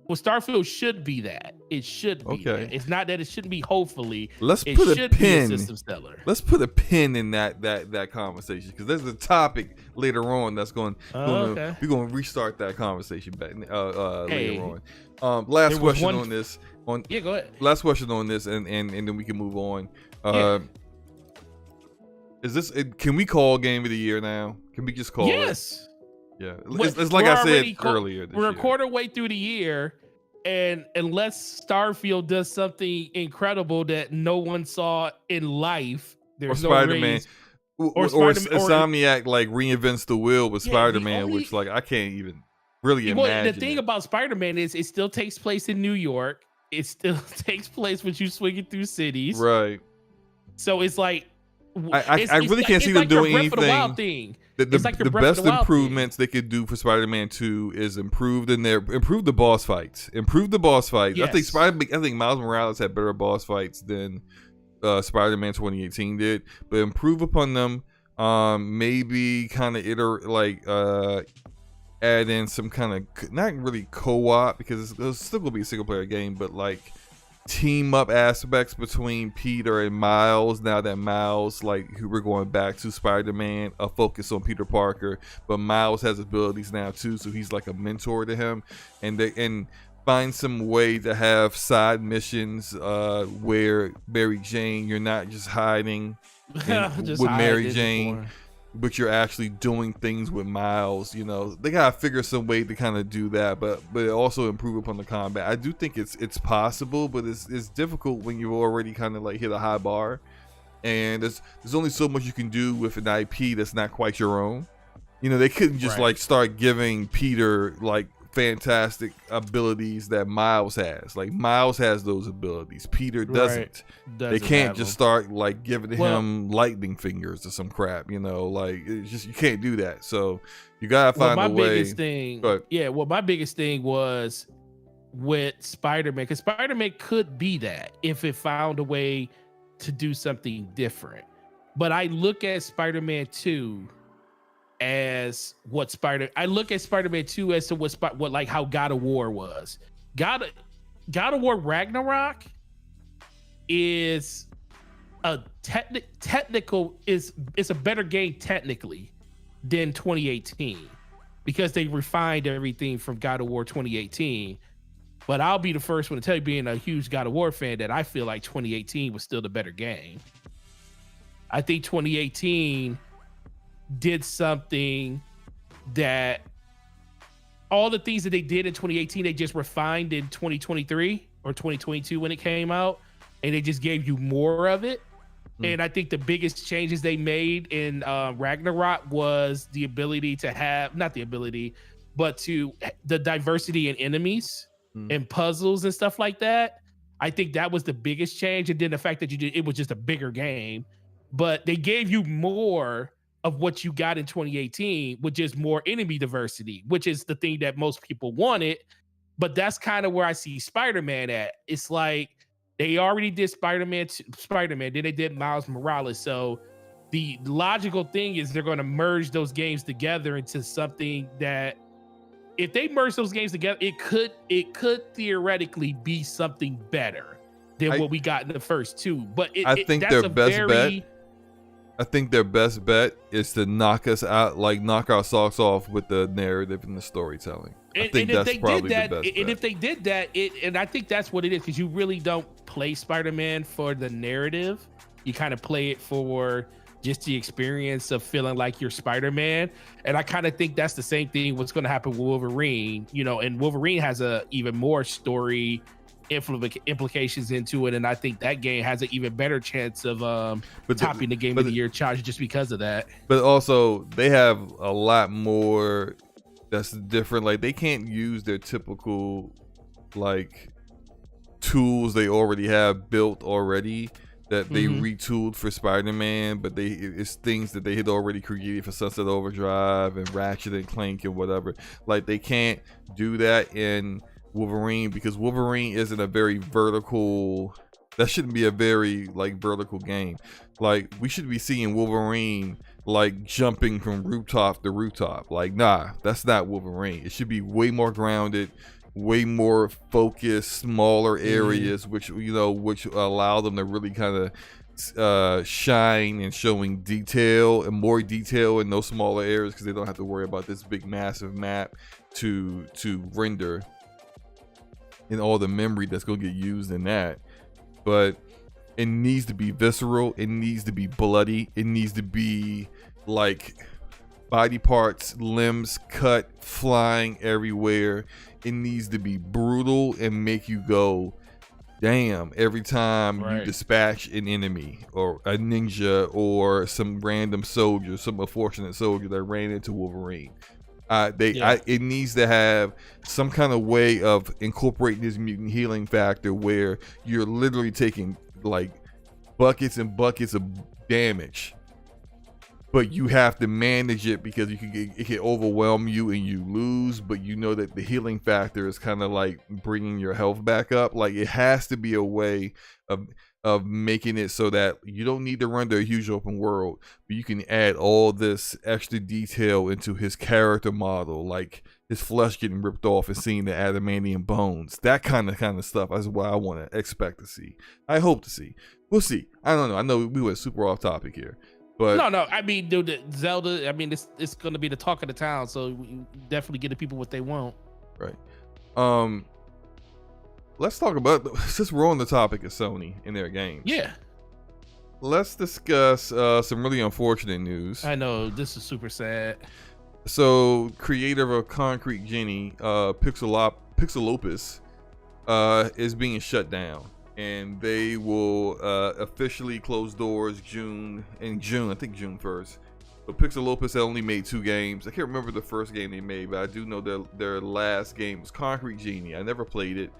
Well, Starfield should be that. It should be. Okay. That. It's not that it shouldn't be. Hopefully, let's put a pin. System seller. Let's put a pin in that conversation, because there's a topic later on that's going. Okay. We're going to restart that conversation back later on. Last question on this. Yeah, go ahead. Last question on this, and then we can move on. Is this? Can we call Game of the Year now? Can we just call it? Yes. Yeah, it's like I said earlier. We're a quarter way through the year, and unless Starfield does something incredible that no one saw in life, there's no Spider-Man. Or Insomniac like reinvents the wheel with Spider-Man, which like I can't even really imagine. The thing about Spider-Man is it still takes place in New York. It still takes place when you swinging through cities, right? So it's like I really can't see them doing anything. The best improvements they could do for Spider-Man 2 is improve the boss fights. Yes. I think Miles Morales had better boss fights than Spider-Man 2018 did, but improve upon them. Maybe kind of add in some kind of, not really co-op, because it's still gonna be a single player game, but like team up aspects between Peter and Miles. Now that Miles, who we're going back to Spider-Man, a focus on Peter Parker, but Miles has abilities now too, so he's like a mentor to him, and find some way to have side missions where Mary Jane, you're not just hiding with Mary Jane, but you're actually doing things with Miles. They gotta figure some way to kind of do that, but also improve upon the combat. I do think it's possible, but it's difficult when you've already kind of hit a high bar, and there's only so much you can do with an IP that's not quite your own. They couldn't just start giving Peter fantastic abilities that Miles has. Miles has those abilities, Peter doesn't. They can't just start giving him lightning fingers or some crap. It's just, you can't do that. So you gotta find a way. My biggest thing was with Spider-Man, because Spider-Man could be that if it found a way to do something different. But I look at Spider-Man 2 as I look at Spider-Man 2 as to what how God of War was. God of War Ragnarok is a technical is a better game technically than 2018, because they refined everything from God of War 2018. But I'll be the first one to tell you, being a huge God of War fan, that I feel like 2018 was still the better game. I think 2018 did something that all the things that they did in 2018, they just refined in 2023 or 2022 when it came out, and they just gave you more of it. And I think the biggest changes they made in Ragnarok was the ability to have, not the ability, but the diversity in enemies and puzzles and stuff like that. I think that was the biggest change. And then the fact that it was just a bigger game, but they gave you more of what you got in 2018, which is more enemy diversity, which is the thing that most people wanted. But that's kind of where I see Spider-Man at. It's like they already did Spider-Man, then they did Miles Morales. So the logical thing is they're going to merge those games together into something that, if they merge those games together, it could theoretically be something better than what we got in the first two. But I think their best bet is to knock our socks off with the narrative and the storytelling. I think that's probably the best bet. And if they did that, and I think that's what it is, because you really don't play Spider-Man for the narrative. You kind of play it for just the experience of feeling like you're Spider-Man. And I kind of think that's the same thing what's going to happen with Wolverine. And Wolverine has a even more story implications into it, and I think that game has an even better chance of topping the Game of the Year charge just because of that. But also, they have a lot more that's different. Like, they can't use their typical like tools they already have built already that they retooled for Spider-Man, but it's things that they had already created for Sunset Overdrive and Ratchet and Clank and whatever. Like, they can't do that in Wolverine because Wolverine isn't a very vertical. That shouldn't be a very like vertical game. Like, we should be seeing Wolverine like jumping from rooftop to rooftop. Like, nah, that's not Wolverine. It should be way more grounded, way more focused, smaller areas, which allow them to really kind of shine and showing detail and more detail in those smaller areas because they don't have to worry about this big massive map to render and all the memory that's going to get used in that. But it needs to be visceral, it needs to be bloody, it needs to be like body parts, limbs cut, flying everywhere. It needs to be brutal and make you go, damn, every time you dispatch an enemy or a ninja or some random soldier, some unfortunate soldier that ran into Wolverine. It needs to have some kind of way of incorporating this mutant healing factor where you're literally taking like buckets and buckets of damage, but you have to manage it because it can overwhelm you and you lose, but you know that the healing factor is kind of like bringing your health back up. Like, it has to be a way of making it so that you don't need to render a huge open world, but you can add all this extra detail into his character model, like his flesh getting ripped off and seeing the adamantium bones. That kind of stuff is what I want to expect to see. I hope to see. We'll see. I don't know. I know we went super off topic here. But no. I mean, dude, Zelda. I mean, it's going to be the talk of the town, so we definitely get the people what they want. Right. Let's talk about, since we're on the topic of Sony and their games. Yeah. Let's discuss some really unfortunate news. I know, this is super sad. So, creator of Concrete Genie, PixelOpus, is being shut down, and they will officially close doors June 1st. But PixelOpus only made 2 games. I can't remember the first game they made, but I do know their last game was Concrete Genie. I never played it.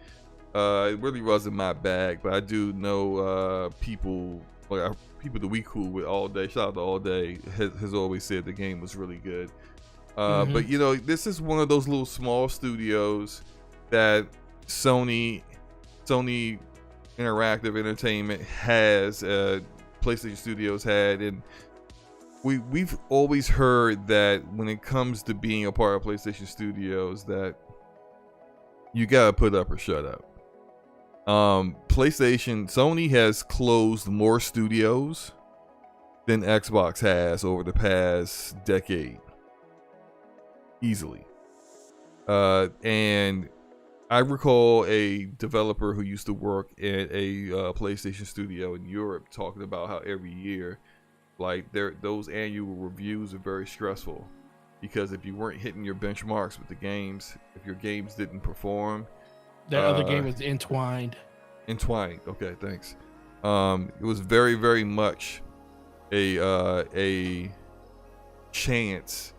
It really wasn't my bag, but I do know people that we cool with all day. Shout out to All Day has always said the game was really good. But this is one of those little small studios that Sony Interactive Entertainment has, PlayStation Studios had, and we've always heard that when it comes to being a part of PlayStation Studios, that you gotta put up or shut up. Sony has closed more studios than Xbox has over the past decade, easily. And I recall a developer who used to work at a PlayStation studio in Europe talking about how every year, like, those annual reviews are very stressful because if you weren't hitting your benchmarks with the games, if your games didn't perform. That other game was Entwined. Okay, thanks. It was very, very much a chance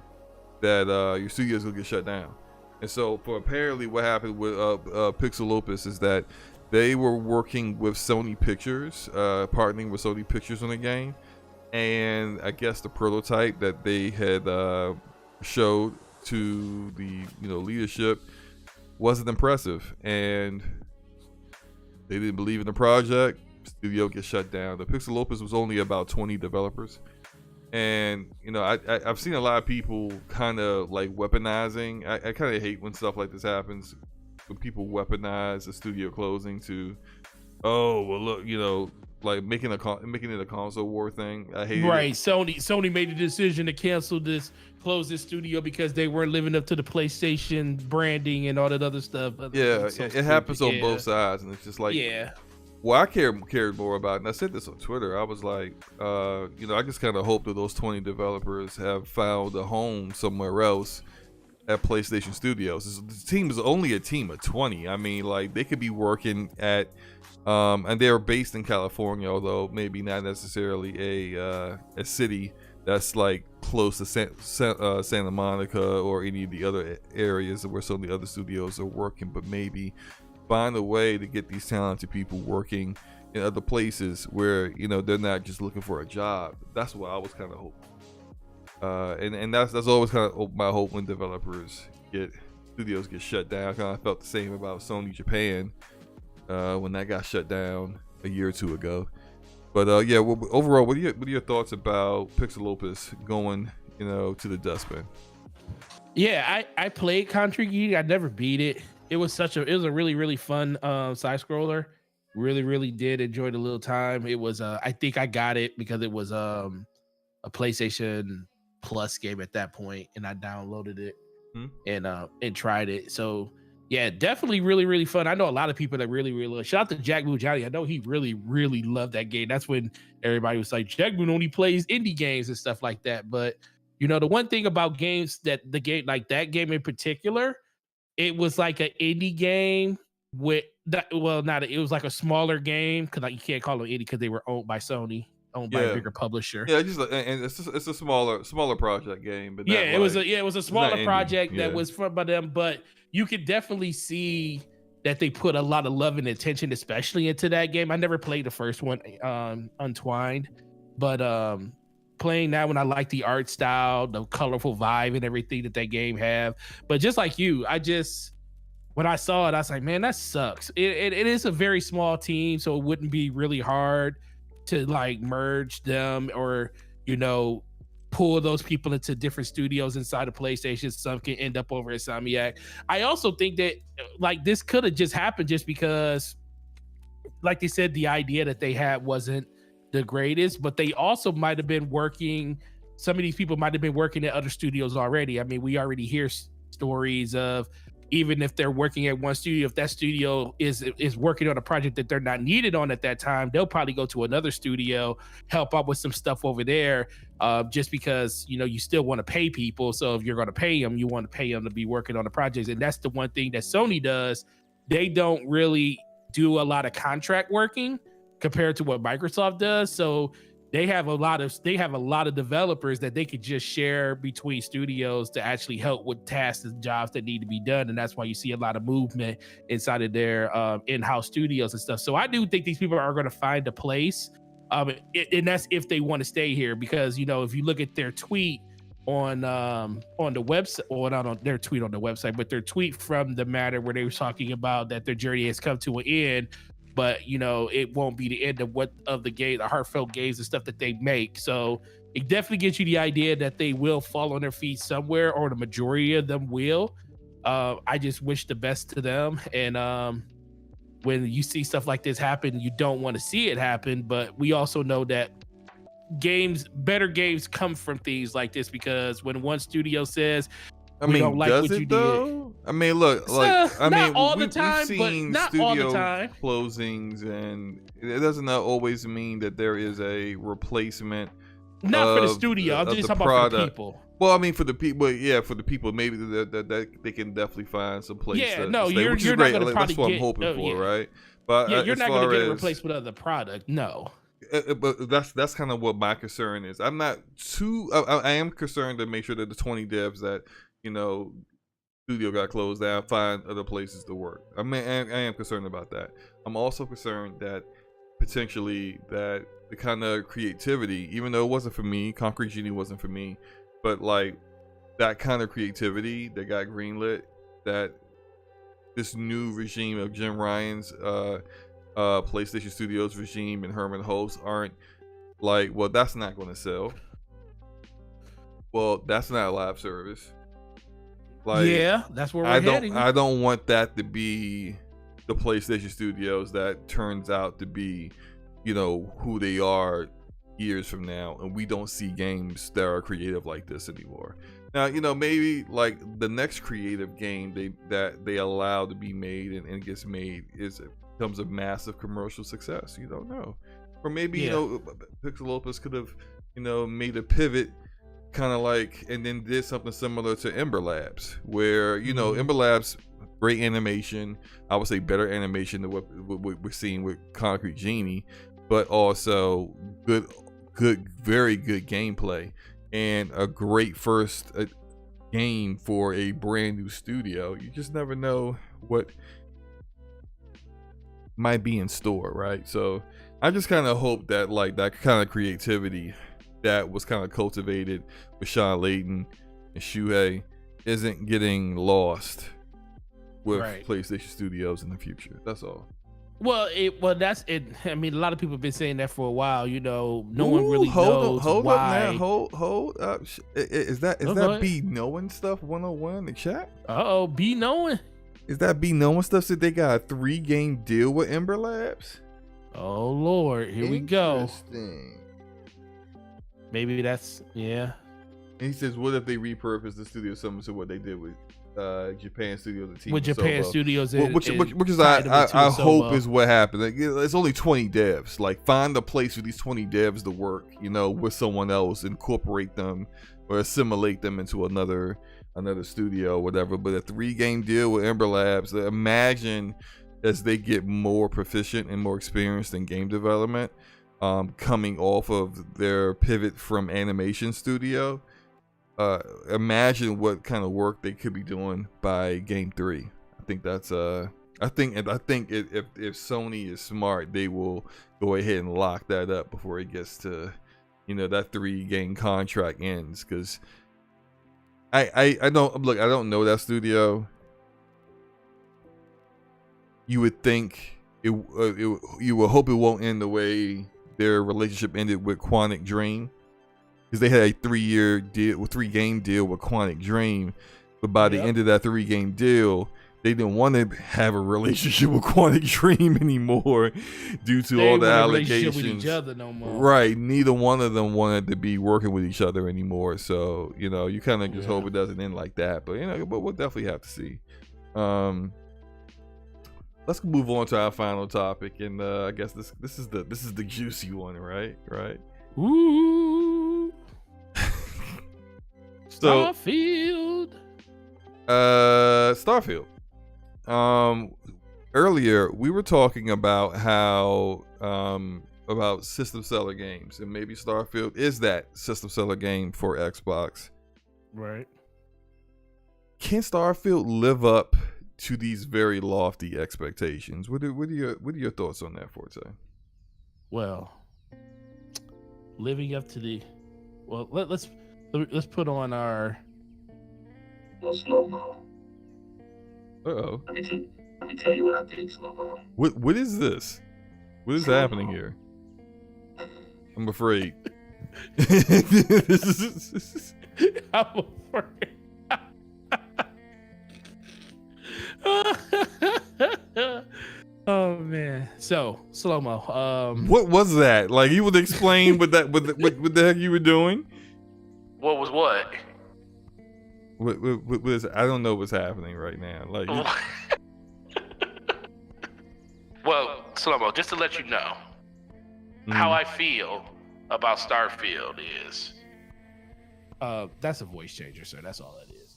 that your studio's gonna get shut down. And so, apparently, what happened with PixelOpus is that they were working with Sony Pictures, partnering with Sony Pictures on the game, and I guess the prototype that they had showed to the leadership wasn't impressive, and they didn't believe in the project. Studio gets shut down. The PixelOpus was only about 20 developers, and I've seen a lot of people kind of like weaponizing. I kind of hate when stuff like this happens, when people weaponize a studio closing to, oh well, look, like making it a console war thing. I hate it. Right. Sony made the decision to close this studio because they weren't living up to the PlayStation branding and all that other stuff. Yeah, it happens on both sides, and it's just like, well, I cared more about it, and I said this on Twitter. I was like, I just kind of hope that those 20 developers have found a home somewhere else at PlayStation Studios. The team is only a team of 20. I mean, like, they could be working at and they're based in California, although maybe not necessarily a city that's like close to Santa Monica or any of the other areas where some of the other studios are working, but maybe find a way to get these talented people working in other places where, you know, they're not just looking for a job. That's what I was kind of hoping. And that's always kind of my hope when studios get shut down. I kind of felt the same about Sony Japan when that got shut down a year or two ago. But yeah, overall, what are your thoughts about PixelOpus going, you know, to the dustbin? Yeah, I played Contra Geek. I never beat it. It was a really fun side scroller. Really did enjoy the little time. It was I think I got it because it was a PlayStation Plus game at that point, and I downloaded it and tried it. So yeah, definitely really fun. I know a lot of people that really love. Shout out to Jack Boone Johnny. I know he really loved that game. That's when everybody was like, Jack Boone only plays indie games and stuff like that. But you know, the one thing about games that the game, like that game in particular, it was like an indie game with that. Well, it was like a smaller game because like you can't call them indie because they were owned by Sony, owned by a bigger publisher. Yeah, and it's a smaller project game. But it was a smaller project that was by them, but you could definitely see that they put a lot of love and attention, especially into that game. I never played the first one, Untwined, but playing that one, I like the art style, the colorful vibe, and everything that game have. But just like you, when I saw it, I was like, man, that sucks. It is a very small team, so it wouldn't be really hard to like merge them or, you know, pull those people into different studios inside of PlayStation. Some can end up over at Insomniac. I also think that like this could have just happened just because, like they said, the idea that they had wasn't the greatest, but they also might have been working. Some of these people might have been working at other studios already. I mean, we already hear stories of, even if they're working at one studio, if that studio is working on a project that they're not needed on at that time, they'll probably go to another studio, help out with some stuff over there, just because, you know, you still want to pay people. So if you're going to pay them, you want to pay them to be working on the projects. And that's the one thing that Sony does. They don't really do a lot of contract working compared to what Microsoft does. So they have a lot of developers that they could just share between studios to actually help with tasks and jobs that need to be done. And that's why you see a lot of movement inside of their in-house studios and stuff. So I do think these people are going to find a place. And that's if they want to stay here, because, you know, if you look at their tweet on the website, or not on their tweet on the website, but their tweet from the matter where they were talking about that their journey has come to an end, but you know, it won't be the end of the game, the heartfelt games and stuff that they make. So it definitely gives you the idea that they will fall on their feet somewhere, or the majority of them will. I just wish the best to them. And when you see stuff like this happen, you don't want to see it happen. But we also know that better games come from things like this, because when one studio says, we don't like what you did. I mean, look, like, not all the time, but not all the time. Closings, and it doesn't always mean that there is a replacement. Not for the studio. I'm just talking about for the people. Well, I mean, for the people, maybe that they can definitely find some place. Yeah, you're not going to probably that's what I'm hoping for, right? But you're not going to get it replaced with other product. No. But that's kind of what my concern is. I'm not too. I am concerned to make sure that the 20 devs that, you know, studio got closed down, find other places to work. I mean, I am concerned about that. I'm also concerned that potentially that the kind of creativity, even though it wasn't for me, Concrete Genie wasn't for me, but like that kind of creativity that got greenlit, that this new regime of Jim Ryan's PlayStation Studios regime and Herman Host aren't like, well, that's not going to sell. Well, that's not a live service. Like, yeah, that's where we're heading. I don't want that to be the PlayStation Studios that turns out to be, you know, who they are years from now, and we don't see games that are creative like this anymore. Now, you know, maybe like the next creative game that they allow to be made and gets made becomes a massive commercial success. You don't know, or maybe you know, PixelOpus could have, you know, made a pivot kind of like, and then did something similar to Ember Labs, where Ember Labs, great animation, I would say better animation than what we're seeing with Concrete Genie, but also good, very good gameplay, and a great first game for a brand new studio. You just never know what might be in store, right? So I just kind of hope that like that kind of creativity that was kind of cultivated with Sean Layden and Shuhei isn't getting lost with PlayStation Studios in the future. That's all. Well, that's it. I mean, a lot of people have been saying that for a while. No one really knows hold why. Up now. Hold up. Is that B knowing stuff 101 in the chat? B knowing. Is that B knowing stuff? So they got a 3-game deal with Ember Labs? Oh Lord, here we go. Interesting. Maybe that's And he says, what if they repurpose the studio similar to what they did with Japan Studios? The team with Japan Solo. Studios, which is I hope is what happened. Like, it's only 20 devs. Like, find a place for these 20 devs to work, with someone else, incorporate them or assimilate them into another studio or whatever. But a 3-game deal with Ember Labs, imagine as they get more proficient and more experienced in game development, coming off of their pivot from animation studio, imagine what kind of work they could be doing by game 3. I think that's I think if Sony is smart, they will go ahead and lock that up before it gets to that 3-game contract ends, because I don't know that studio. You would think you would hope it won't end the way their relationship ended with Quantic Dream, because they had a 3-game deal with Quantic Dream, but by the end of that 3-game deal, they didn't want to have a relationship with Quantic Dream anymore due to all the allegations. With each other no more. Right, neither one of them wanted to be working with each other anymore. So you kind of just hope it doesn't end like that. But but we'll definitely have to see. Let's move on to our final topic, and I guess this is the juicy one, right? Ooh. Starfield. Starfield. Earlier we were talking about how about system seller games, and maybe Starfield is that system seller game for Xbox. Right. Can Starfield live up to these very lofty expectations? What are your thoughts on that, Forte? Well, living up to the let's put on our SloMo. Uh-oh. Let me tell you what I think, SloMo. What is this? What is happening here? I'm afraid. I'm afraid. Oh man. So SloMo. What was that? Like, you would explain what the heck you were doing? What was what? What is, I don't know what's happening right now. Like, well, SloMo, just to let you know how I feel about Starfield is. That's a voice changer, sir. That's all that is.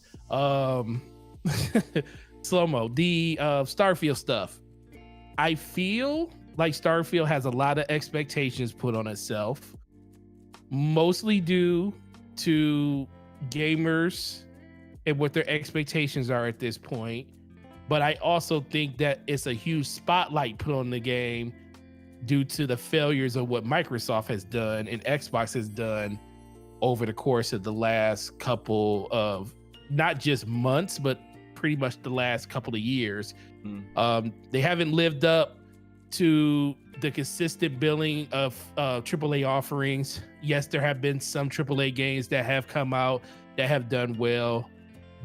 SloMo, the Starfield stuff. I feel like Starfield has a lot of expectations put on itself, mostly due to gamers and what their expectations are at this point. But I also think that it's a huge spotlight put on the game due to the failures of what Microsoft has done and Xbox has done over the course of the last couple of not just months, but pretty much the last couple of years. They haven't lived up to the consistent billing of AAA offerings. Yes, there have been some AAA games that have come out that have done well,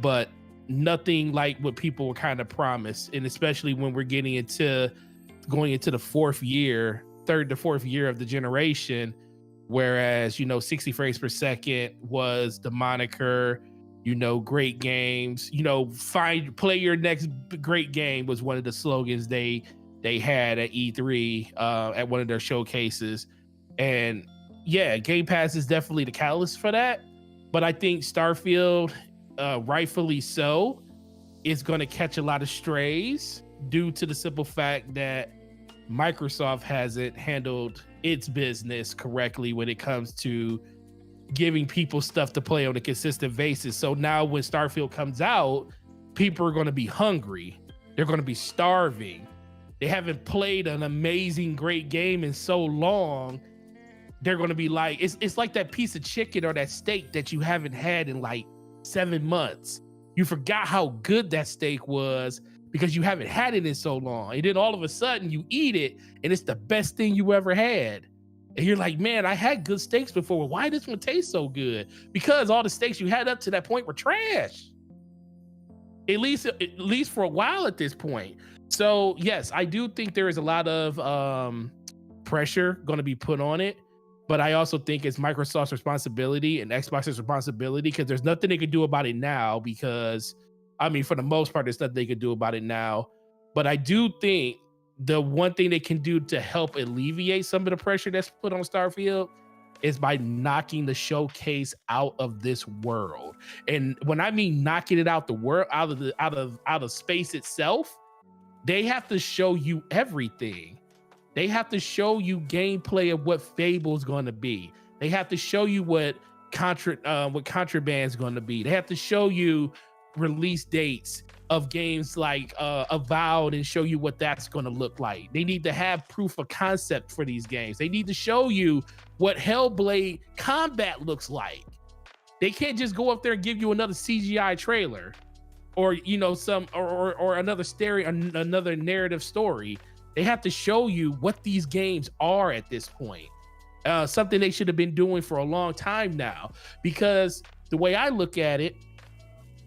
but nothing like what people were kind of promised. And especially when we're going into the third to fourth year of the generation, whereas 60 frames per second was the moniker. Great games, play your next great game was one of the slogans they had at E3 at one of their showcases. And yeah, Game Pass is definitely the catalyst for that. But I think Starfield, rightfully so, is going to catch a lot of strays due to the simple fact that Microsoft hasn't handled its business correctly when it comes to giving people stuff to play on a consistent basis. So now when Starfield comes out, people are going to be hungry. They're going to be starving. They haven't played an amazing, great game in so long. They're going to be like, it's like that piece of chicken or that steak that you haven't had in like 7 months. You forgot how good that steak was because you haven't had it in so long. And then all of a sudden you eat it and it's the best thing you ever had. And you're like, man, I had good steaks before. Why does this one taste so good? Because all the steaks you had up to that point were trash. At least for a while at this point. So yes, I do think there is a lot of pressure going to be put on it. But I also think it's Microsoft's responsibility and Xbox's responsibility because there's nothing they can do about it now because, I mean, for the most part, there's nothing they can do about it now. But I do think the one thing they can do to help alleviate some of the pressure that's put on Starfield is by knocking the showcase out of this world. And when I mean knocking it out the world, out of space itself, they have to show you everything. They have to show you gameplay of what Fable's going to be. They have to show you what Contraband's going to be. They have to show you release dates of games like Avowed and show you what that's going to look like. They need to have proof of concept for these games. They need to show you what Hellblade combat looks like. They can't just go up there and give you another CGI trailer or some or another narrative story. They have to show you what these games are at this point. Something they should have been doing for a long time now. Because the way I look at it,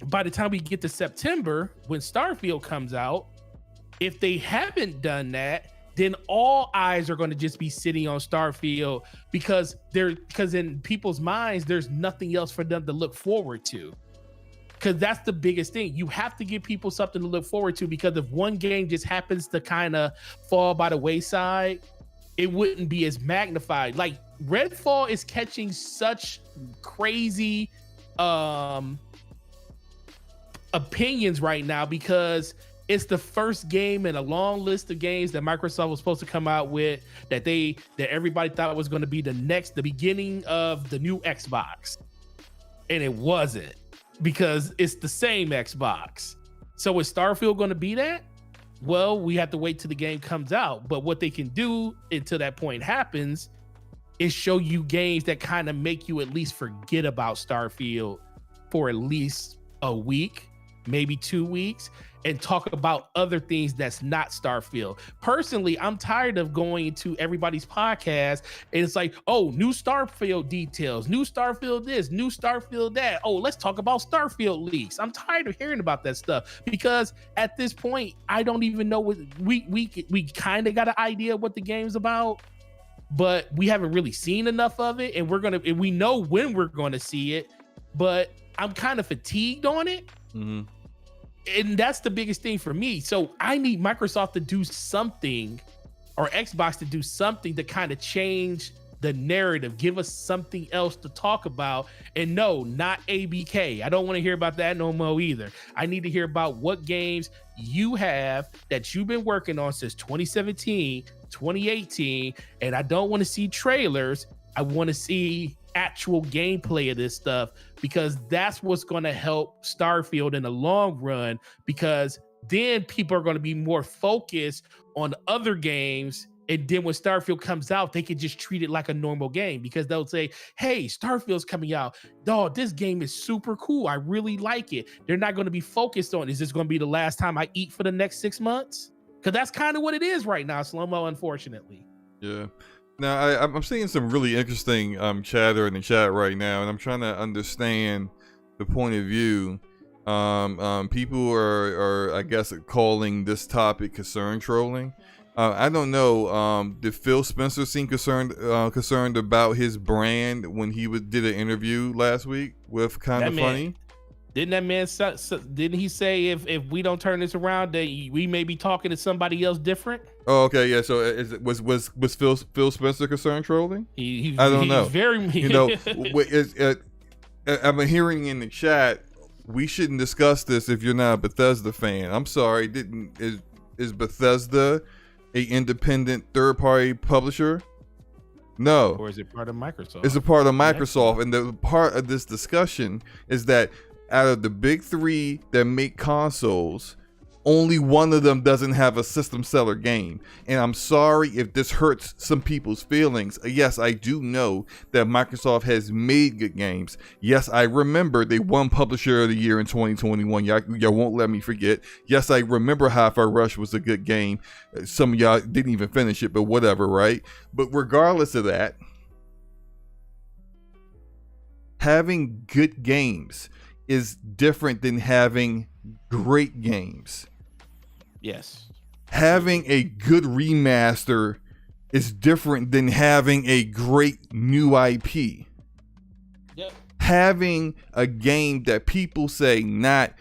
by the time we get to September, when Starfield comes out, if they haven't done that, then all eyes are going to just be sitting on Starfield because in people's minds, there's nothing else for them to look forward to. Because that's the biggest thing. You have to give people something to look forward to because if one game just happens to kind of fall by the wayside, it wouldn't be as magnified. Like Redfall is catching such crazy opinions right now because it's the first game in a long list of games that Microsoft was supposed to come out with that everybody thought was going to be the beginning of the new Xbox. And it wasn't. Because it's the same Xbox. So is Starfield going to be that? Well, we have to wait till the game comes out. But what they can do until that point happens is show you games that kind of make you at least forget about Starfield for at least a week, maybe 2 weeks, and talk about other things that's not Starfield. Personally, I'm tired of going to everybody's podcast and it's like, oh, new Starfield details, new Starfield this, new Starfield that. Oh, let's talk about Starfield leaks. I'm tired of hearing about that stuff because at this point, I don't even know what we kind of got an idea of what the game's about, but we haven't really seen enough of it, and we know when we're going to see it, but I'm kind of fatigued on it. Mm-hmm. And that's the biggest thing for me. So I need Microsoft to do something or Xbox to do something to kind of change the narrative, give us something else to talk about. And no, not ABK. I don't want to hear about that no more either. I need to hear about what games you have that you've been working on since 2017, 2018. And I don't want to see trailers. I want to see actual gameplay of this stuff because that's what's going to help Starfield in the long run, because then people are going to be more focused on other games, and then when Starfield comes out they can just treat it like a normal game because they'll say, hey, Starfield's coming out, dog, this game is super cool, I really like it. They're not going to be focused on, is this going to be the last time I eat for the next 6 months? Because that's kind of what it is right now, SloMo, unfortunately. Yeah. Now, I'm seeing some really interesting chatter in the chat right now, and I'm trying to understand the point of view. People are, I guess, calling this topic concern trolling. I don't know. Did Phil Spencer seem concerned about his brand when he did an interview last week with Kinda Funny? Didn't that man? Didn't he say if we don't turn this around, that we may be talking to somebody else different? Oh, okay, yeah. So was Phil Spencer concerned trolling? I don't know. Very mean. I'm hearing in the chat, we shouldn't discuss this if you're not a Bethesda fan. I'm sorry, is Bethesda a independent third-party publisher? No. Or is it part of Microsoft? It's a part of Microsoft, and the part of this discussion is that out of the big three that make consoles, only one of them doesn't have a system seller game. And I'm sorry if this hurts some people's feelings. Yes, I do know that Microsoft has made good games. Yes, I remember they won Publisher of the Year in 2021. Y'all won't let me forget. Yes, I remember Hi-Fi Rush was a good game. Some of y'all didn't even finish it, but whatever, right? But regardless of that, having good games is different than having great games. Yes. Having a good remaster is different than having a great new IP. Yep. Having a game that people say not,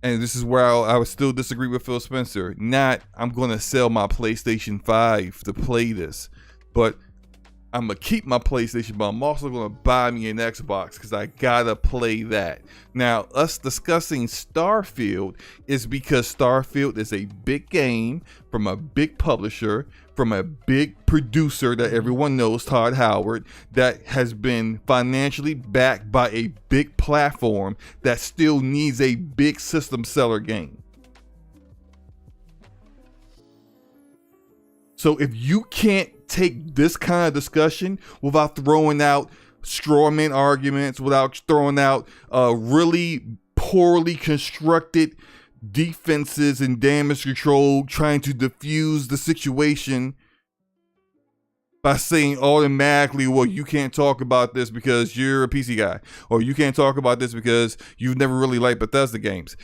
and this is where I would still disagree with Phil Spencer, not I'm going to sell my PlayStation 5 to play this, but I'm going to keep my PlayStation, but I'm also going to buy me an Xbox because I got to play that. Now, us discussing Starfield is because Starfield is a big game from a big publisher, from a big producer that everyone knows, Todd Howard, that has been financially backed by a big platform that still needs a big system seller game. So if you can't take this kind of discussion without throwing out strawman arguments, without throwing out really poorly constructed defenses and damage control, trying to diffuse the situation by saying automatically, well, you can't talk about this because you're a PC guy, or you can't talk about this because you've never really liked Bethesda games.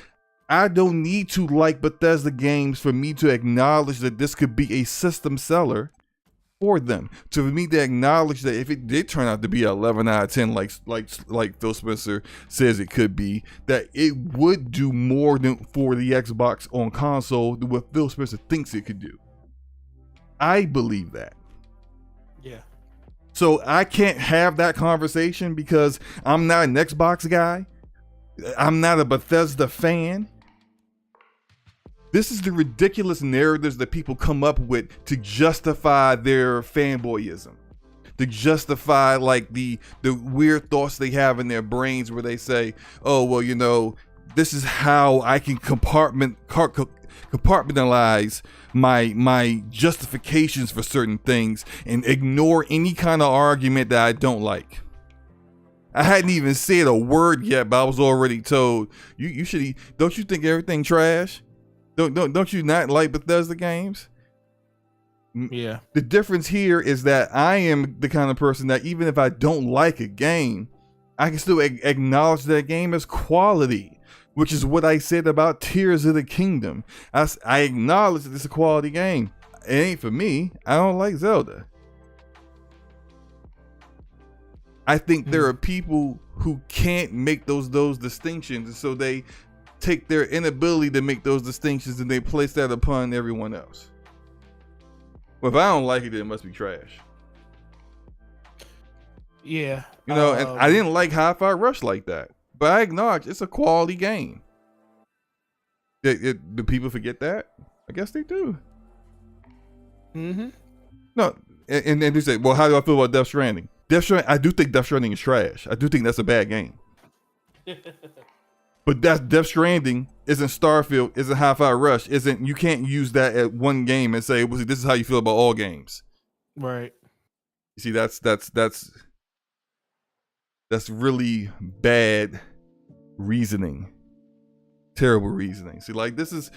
I don't need to like Bethesda games for me to acknowledge that this could be a system seller for them. To me to acknowledge that if it did turn out to be 11 out of 10, like Phil Spencer says it could be, that it would do more than for the Xbox on console than what Phil Spencer thinks it could do. I believe that. Yeah. So I can't have that conversation because I'm not an Xbox guy. I'm not a Bethesda fan. This is the ridiculous narratives that people come up with to justify their fanboyism, to justify like the weird thoughts they have in their brains where they say, oh, well, you know, this is how I can compartmentalize my justifications for certain things and ignore any kind of argument that I don't like. I hadn't even said a word yet, but I was already told you should. Don't you think everything trash? Don't you not like Bethesda games? Yeah. The difference here is that I am the kind of person that even if I don't like a game, I can still acknowledge that game as quality, which is what I said about Tears of the Kingdom. I acknowledge that it's a quality game. It ain't for me. I don't like Zelda. I think there are people who can't make those distinctions, and so they take their inability to make those distinctions and they place that upon everyone else. Well, if I don't like it, it must be trash. Yeah. You know, and I didn't like Hi-Fi Rush like that, but I acknowledge it's a quality game. Do people forget that? I guess they do. Mm-hmm. No, and then they say, well, how do I feel about Death Stranding? I do think Death Stranding is trash. I do think that's a bad game. But that's Death Stranding isn't Starfield, isn't Hi-Fi Rush, you can't use that at one game and say, well, this is how you feel about all games. Right. You see, that's really bad reasoning. Terrible reasoning. See, like this is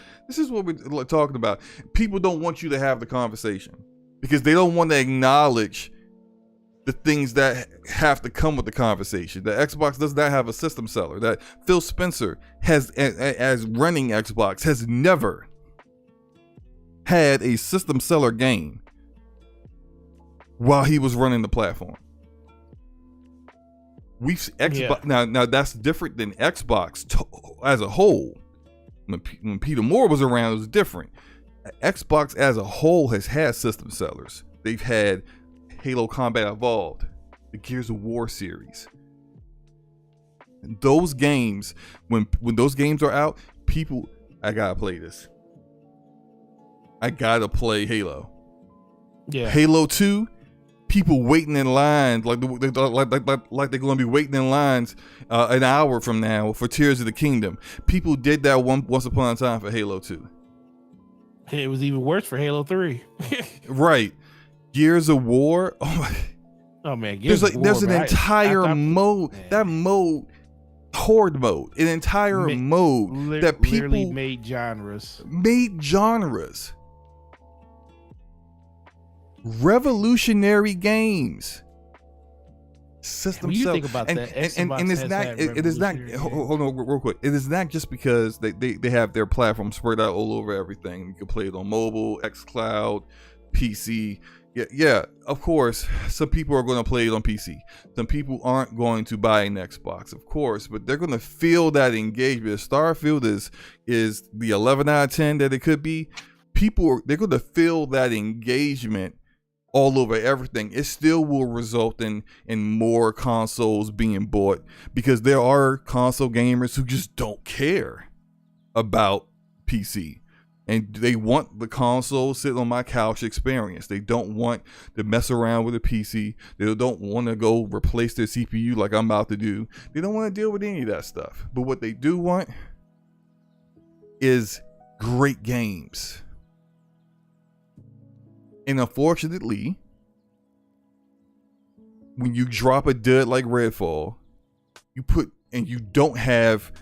what we're talking about. People don't want you to have the conversation because they don't want to acknowledge the things that have to come with the conversation. The Xbox does not have a system seller. That Phil Spencer has, as running Xbox, has never had a system seller game while he was running the platform. Now that's different than Xbox as a whole. When Peter Moore was around, it was different. Xbox as a whole has had system sellers. They've had Halo Combat Evolved, the Gears of War series. those games, when those games are out, people, I gotta play this. I gotta play Halo. Yeah. Halo 2, people waiting in lines like they're going to be waiting in lines an hour from now for Tears of the Kingdom. People did that once upon a time for Halo 2. It was even worse for Halo 3. Right. Gears of War. Oh man, there's an entire mode. Man. That mode, horde mode, an entire mode that people literally made genres. Revolutionary games. System you sell. Think about and, that, and it's not. It is not. Hold on, real quick. It is not just because they have their platform spread out all over everything. You can play it on mobile, xCloud, PC. Yeah. Of course, some people are going to play it on PC. Some people aren't going to buy an Xbox, of course, but they're going to feel that engagement. Starfield is the 11 out of 10 that it could be. They're going to feel that engagement all over everything. It still will result in more consoles being bought, because there are console gamers who just don't care about PC, and they want the console sit on my couch experience. They don't want to mess around with a PC. They don't want to go replace their CPU like I'm about to do. They don't want to deal with any of that stuff. But what they do want is great games. And unfortunately, when you drop a dud like Redfall, you don't have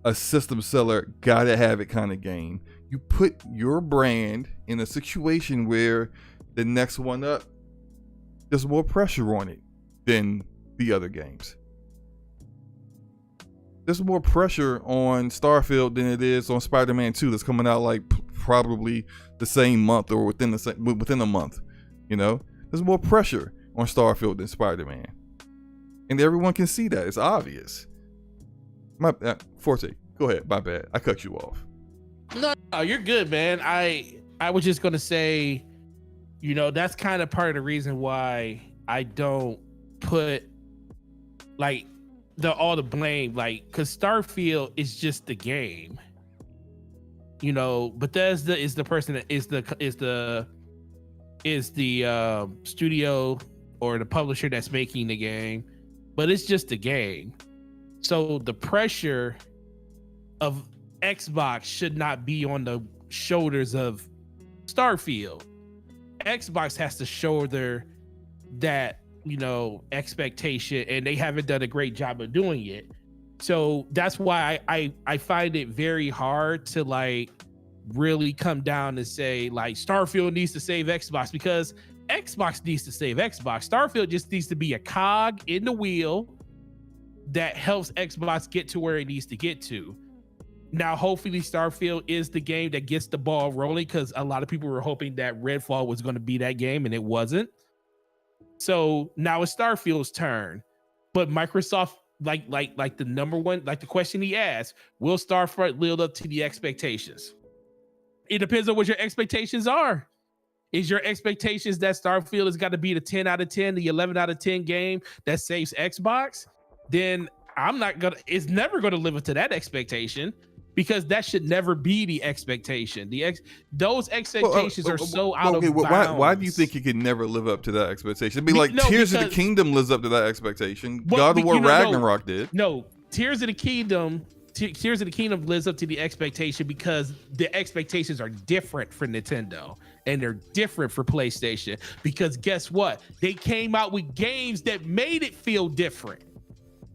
a system seller gotta have it kind of game. You put your brand in a situation where the next one up, there's more pressure on it than the other games. There's more pressure on Starfield than it is on Spider-Man 2 that's coming out like probably the same month or within a month. You know, there's more pressure on Starfield than Spider-Man, and everyone can see that. It's obvious. Forte, go ahead. My bad. I cut you off. No, you're good, man. I was just gonna say, you know, that's kind of part of the reason why I don't put like all the blame, like, because Starfield is just the game. You know, Bethesda is the person that is the studio or the publisher that's making the game, but it's just a game. So the pressure of Xbox should not be on the shoulders of Starfield. Xbox has to shoulder that, you know, expectation, and they haven't done a great job of doing it. So that's why I find it very hard to like really come down and say like Starfield needs to save Xbox, because Xbox needs to save Xbox. Starfield just needs to be a cog in the wheel that helps Xbox get to where it needs to get to. Now, hopefully Starfield is the game that gets the ball rolling, because a lot of people were hoping that Redfall was going to be that game, and it wasn't. So now it's Starfield's turn. But Microsoft, like the number one, like the question he asked, will Starfield live up to the expectations? It depends on what your expectations are. Is your expectations that Starfield has got to be the 10 out of 10, the 11 out of 10 game that saves Xbox? Then it's never going to live up to that expectation, because that should never be the expectation. Those expectations are so out of bounds. Why do you think it can never live up to that expectation? Tears of the Kingdom lives up to that expectation. God of War Ragnarok did. No, Tears of the Kingdom lives up to the expectation because the expectations are different for Nintendo and they're different for PlayStation. Because guess what? They came out with games that made it feel different.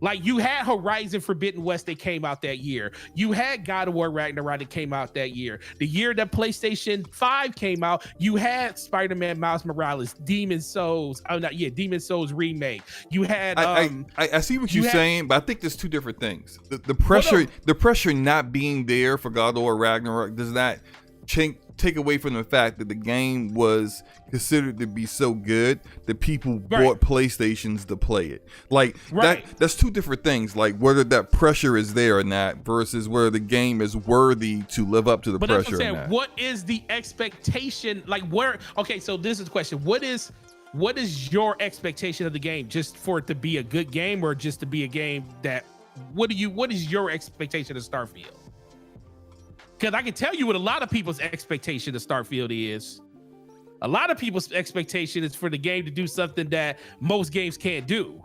Like, you had Horizon Forbidden West that came out that year. You had God of War Ragnarok that came out that year. The year that PlayStation 5 came out, you had Spider-Man Miles Morales, Demon's Souls remake. You had I see what you're saying, but I think there's two different things. The pressure not being there for God of War Ragnarok does not take away from the fact that the game was considered to be so good that people bought PlayStations to play it. Like, that's two different things. Like, whether that pressure is there or not versus whether the game is worthy to live up to the pressure. But that's what I'm saying. What is the expectation? Like, okay, so this is the question. What is your expectation of the game? Just for it to be a good game, or just to be a game that what is your expectation of Starfield? Because I can tell you what a lot of people's expectation of Starfield is. A lot of people's expectation is for the game to do something that most games can't do.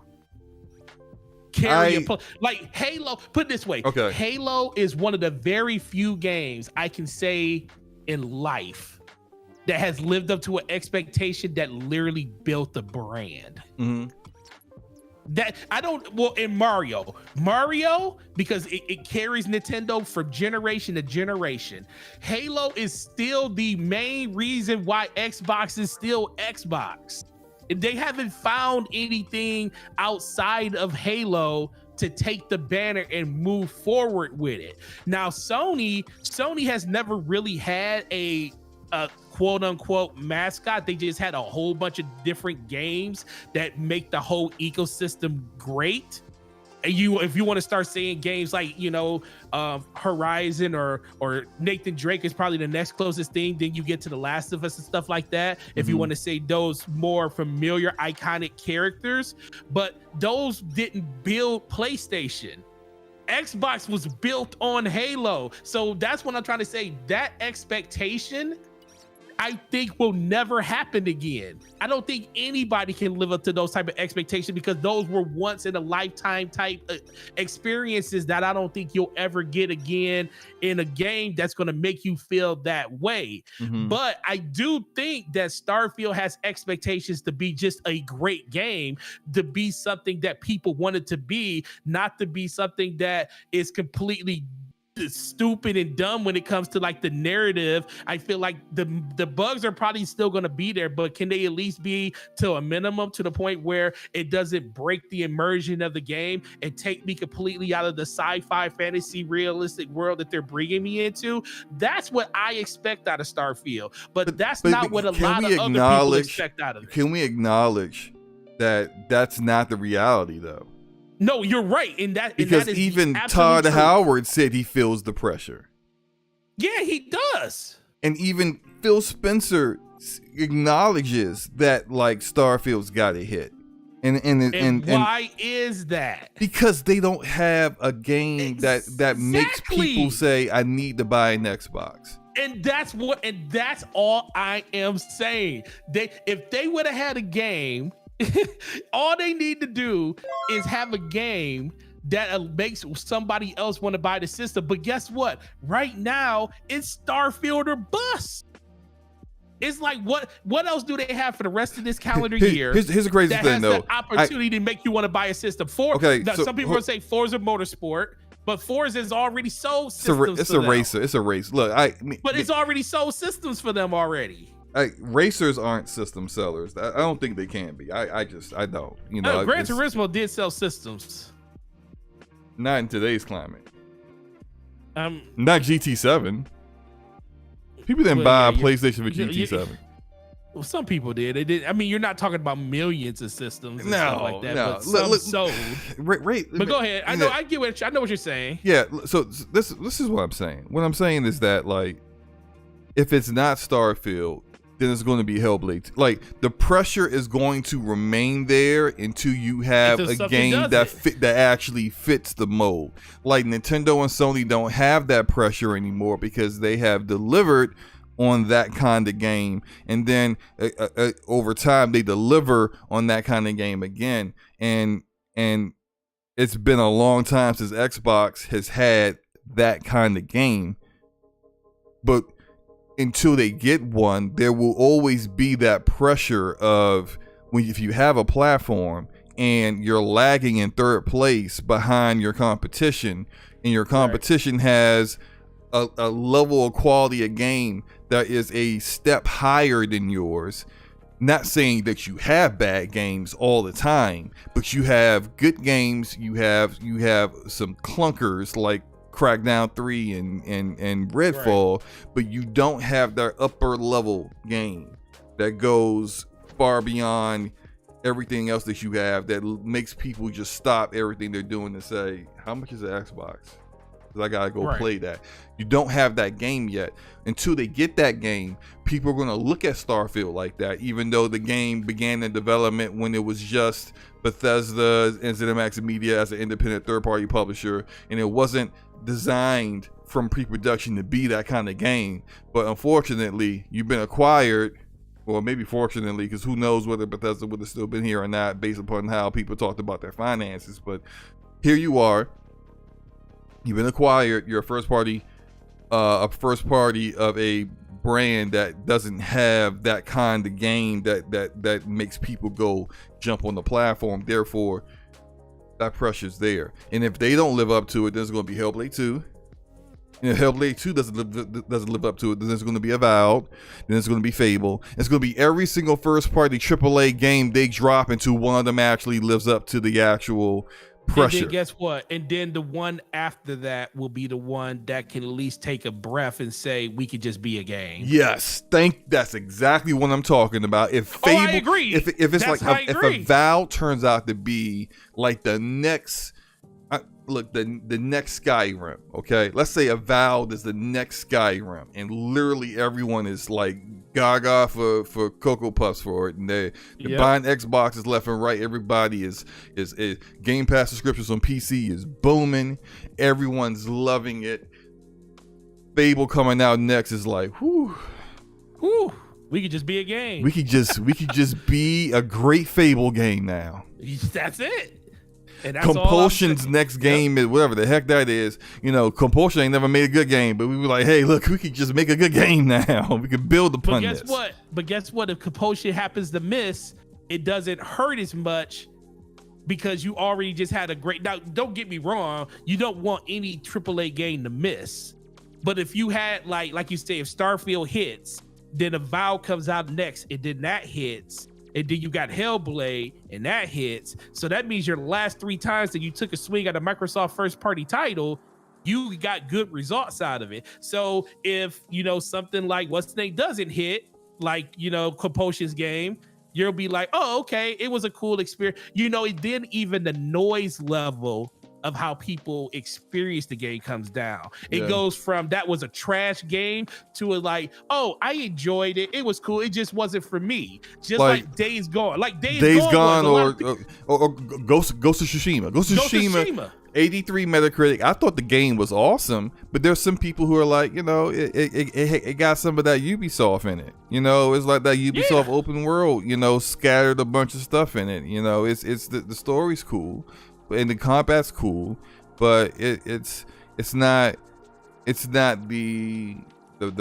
Like Halo, put it this way. Okay. Halo is one of the very few games I can say in life that has lived up to an expectation that literally built the brand. Mm-hmm. In Mario, because it carries Nintendo from generation to generation. Halo is still the main reason why Xbox is still Xbox. They haven't found anything outside of Halo to take the banner and move forward with it. Now, Sony has never really had a quote unquote mascot. They just had a whole bunch of different games that make the whole ecosystem great. And if you want to start saying games like, Horizon or Nathan Drake is probably the next closest thing, then you get to The Last of Us and stuff like that. If you want to say those more familiar, iconic characters, but those didn't build PlayStation. Xbox was built on Halo. So that's what I'm trying to say. That expectation, I think, will never happen again. I don't think anybody can live up to those type of expectations because those were once in a lifetime type experiences that I don't think you'll ever get again in a game that's going to make you feel that way. Mm-hmm. But I do think that Starfield has expectations to be just a great game, to be something that people want it to be, not to be something that is completely stupid and dumb when it comes to like the narrative. I feel like the bugs are probably still going to be there, but can they at least be to a minimum, to the point where it doesn't break the immersion of the game and take me completely out of the sci-fi fantasy realistic world that they're bringing me into? That's what I expect out of Starfield, but that's not what a lot of other people expect out of it. Can we acknowledge that that's not the reality though? No, you're right. Because even Todd Howard said he feels the pressure. Yeah, he does. And even Phil Spencer acknowledges that like Starfield's got a hit. And why is that? Because they don't have a game that makes people say, I need to buy an Xbox. And that's all I am saying. If they would have had a game, all they need to do is have a game that makes somebody else want to buy the system. But guess what? Right now, it's Starfield or bust. It's like, what else do they have for the rest of this calendar year? Here's a crazy thing, though. The opportunity to make you want to buy a system. Some people will say Forza Motorsport, but Forza has already sold systems. It's a racer. It's a race. Look, but it's already sold systems for them already. Racers aren't system sellers. I don't think they can be. I don't. Gran Turismo did sell systems. Not in today's climate. Not GT7. People didn't buy a PlayStation for GT7. Well, some people did. They did. I mean, you're not talking about millions of systems and stuff like that. But some sold. But go ahead. I know what you're saying. Yeah. So this is what I'm saying. What I'm saying is that, like, if it's not Starfield, then it's going to be Hellblade. Like, the pressure is going to remain there until you have a game that actually fits the mold. Like, Nintendo and Sony don't have that pressure anymore because they have delivered on that kind of game, and then over time they deliver on that kind of game again. And it's been a long time since Xbox has had that kind of game, but until they get one, there will always be that pressure of if you have a platform and you're lagging in third place behind your competition, and your competition has a level of quality of game that is a step higher than yours. Not saying that you have bad games all the time, but you have good games. You have some clunkers like Crackdown 3 and Redfall, right, but you don't have their upper level game that goes far beyond everything else that you have, that makes people just stop everything they're doing to say, how much is an Xbox? because I gotta go play that. You don't have that game yet. Until they get that game, people are gonna look at Starfield like that, even though the game began in development when it was just Bethesda and ZeniMax Media as an independent third-party publisher, and it wasn't designed from pre-production to be that kind of game. But unfortunately, you've been acquired, or maybe fortunately, because who knows whether Bethesda would have still been here or not based upon how people talked about their finances. But here you are, you've been acquired, you're a first party of a brand that doesn't have that kind of game that makes people go jump on the platform. Therefore, that pressure's there. And if they don't live up to it, there's going to be Hellblade 2. And if Hellblade 2 doesn't live up to it, then there's going to be Avowed, then there's going to be Fable. It's going to be every single first-party AAA game they drop until one of them actually lives up to the actual pressure. And then guess what? And then the one after that will be the one that can at least take a breath and say, we could just be a game. Yes, that's exactly what I'm talking about. If Fable, I agree. If it's like if Avowed turns out to be like the next. Look, the next Skyrim, okay? Let's say Avowed is the next Skyrim, and literally everyone is like gaga for Cocoa Puffs for it, and they're buying Xboxes left and right. Everybody is Game Pass subscriptions on PC is booming. Everyone's loving it. Fable coming out next is like, whew. We could just be a game. We could just be a great Fable game now. That's it. And that's Compulsion's next game is whatever the heck that is. You know, Compulsion ain't never made a good game, but we were like, hey, look, we could just make a good game now. We could build upon this. But guess what? If Compulsion happens to miss, it doesn't hurt as much because you already just had a great. Now, don't get me wrong, you don't want any AAA game to miss. But if you had like you say, if Starfield hits, then Avowed comes out next, and then that hits. And then you got Hellblade, and that hits. So that means your last 3 times that you took a swing at a Microsoft first-party title, you got good results out of it. So if, something like What's the Name doesn't hit, like, Compulsion's game, you'll be like, oh, okay, it was a cool experience. Then even the noise level of how people experience the game comes down. It goes from that was a trash game to oh, I enjoyed it. It was cool. It just wasn't for me. Just like Days Gone. Like Days Gone or Ghost of Tsushima. Ghost of Tsushima. 83 Metacritic. I thought the game was awesome, but there's some people who are like, it got some of that Ubisoft in it. It's like that Ubisoft open world, scattered a bunch of stuff in it. It's the story's cool. And the combat's cool, but it's not the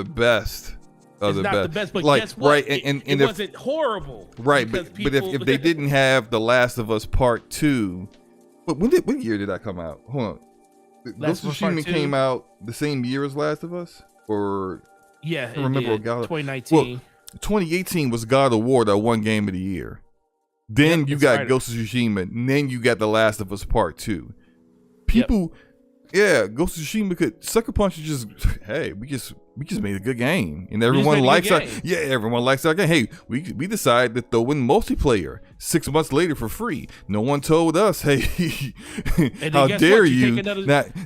best of the best. The best, but guess what? Right, and it wasn't horrible. Right, but if they didn't have The Last of Us Part 2, but what year did that come out? Hold on, Ghost of Tsushima came out the same year as Last of Us, or I remember 2019. Well, 2018 was God of War that won Game of the Year. Then you got Ghost of Tsushima, and then you got The Last of Us Part 2. People, Ghost of Tsushima could Sucker Punch is just, hey, we just made a good game, and everyone likes our everyone likes our game. Hey, we decided to throw in multiplayer 6 months later for free. No one told us, hey, how dare you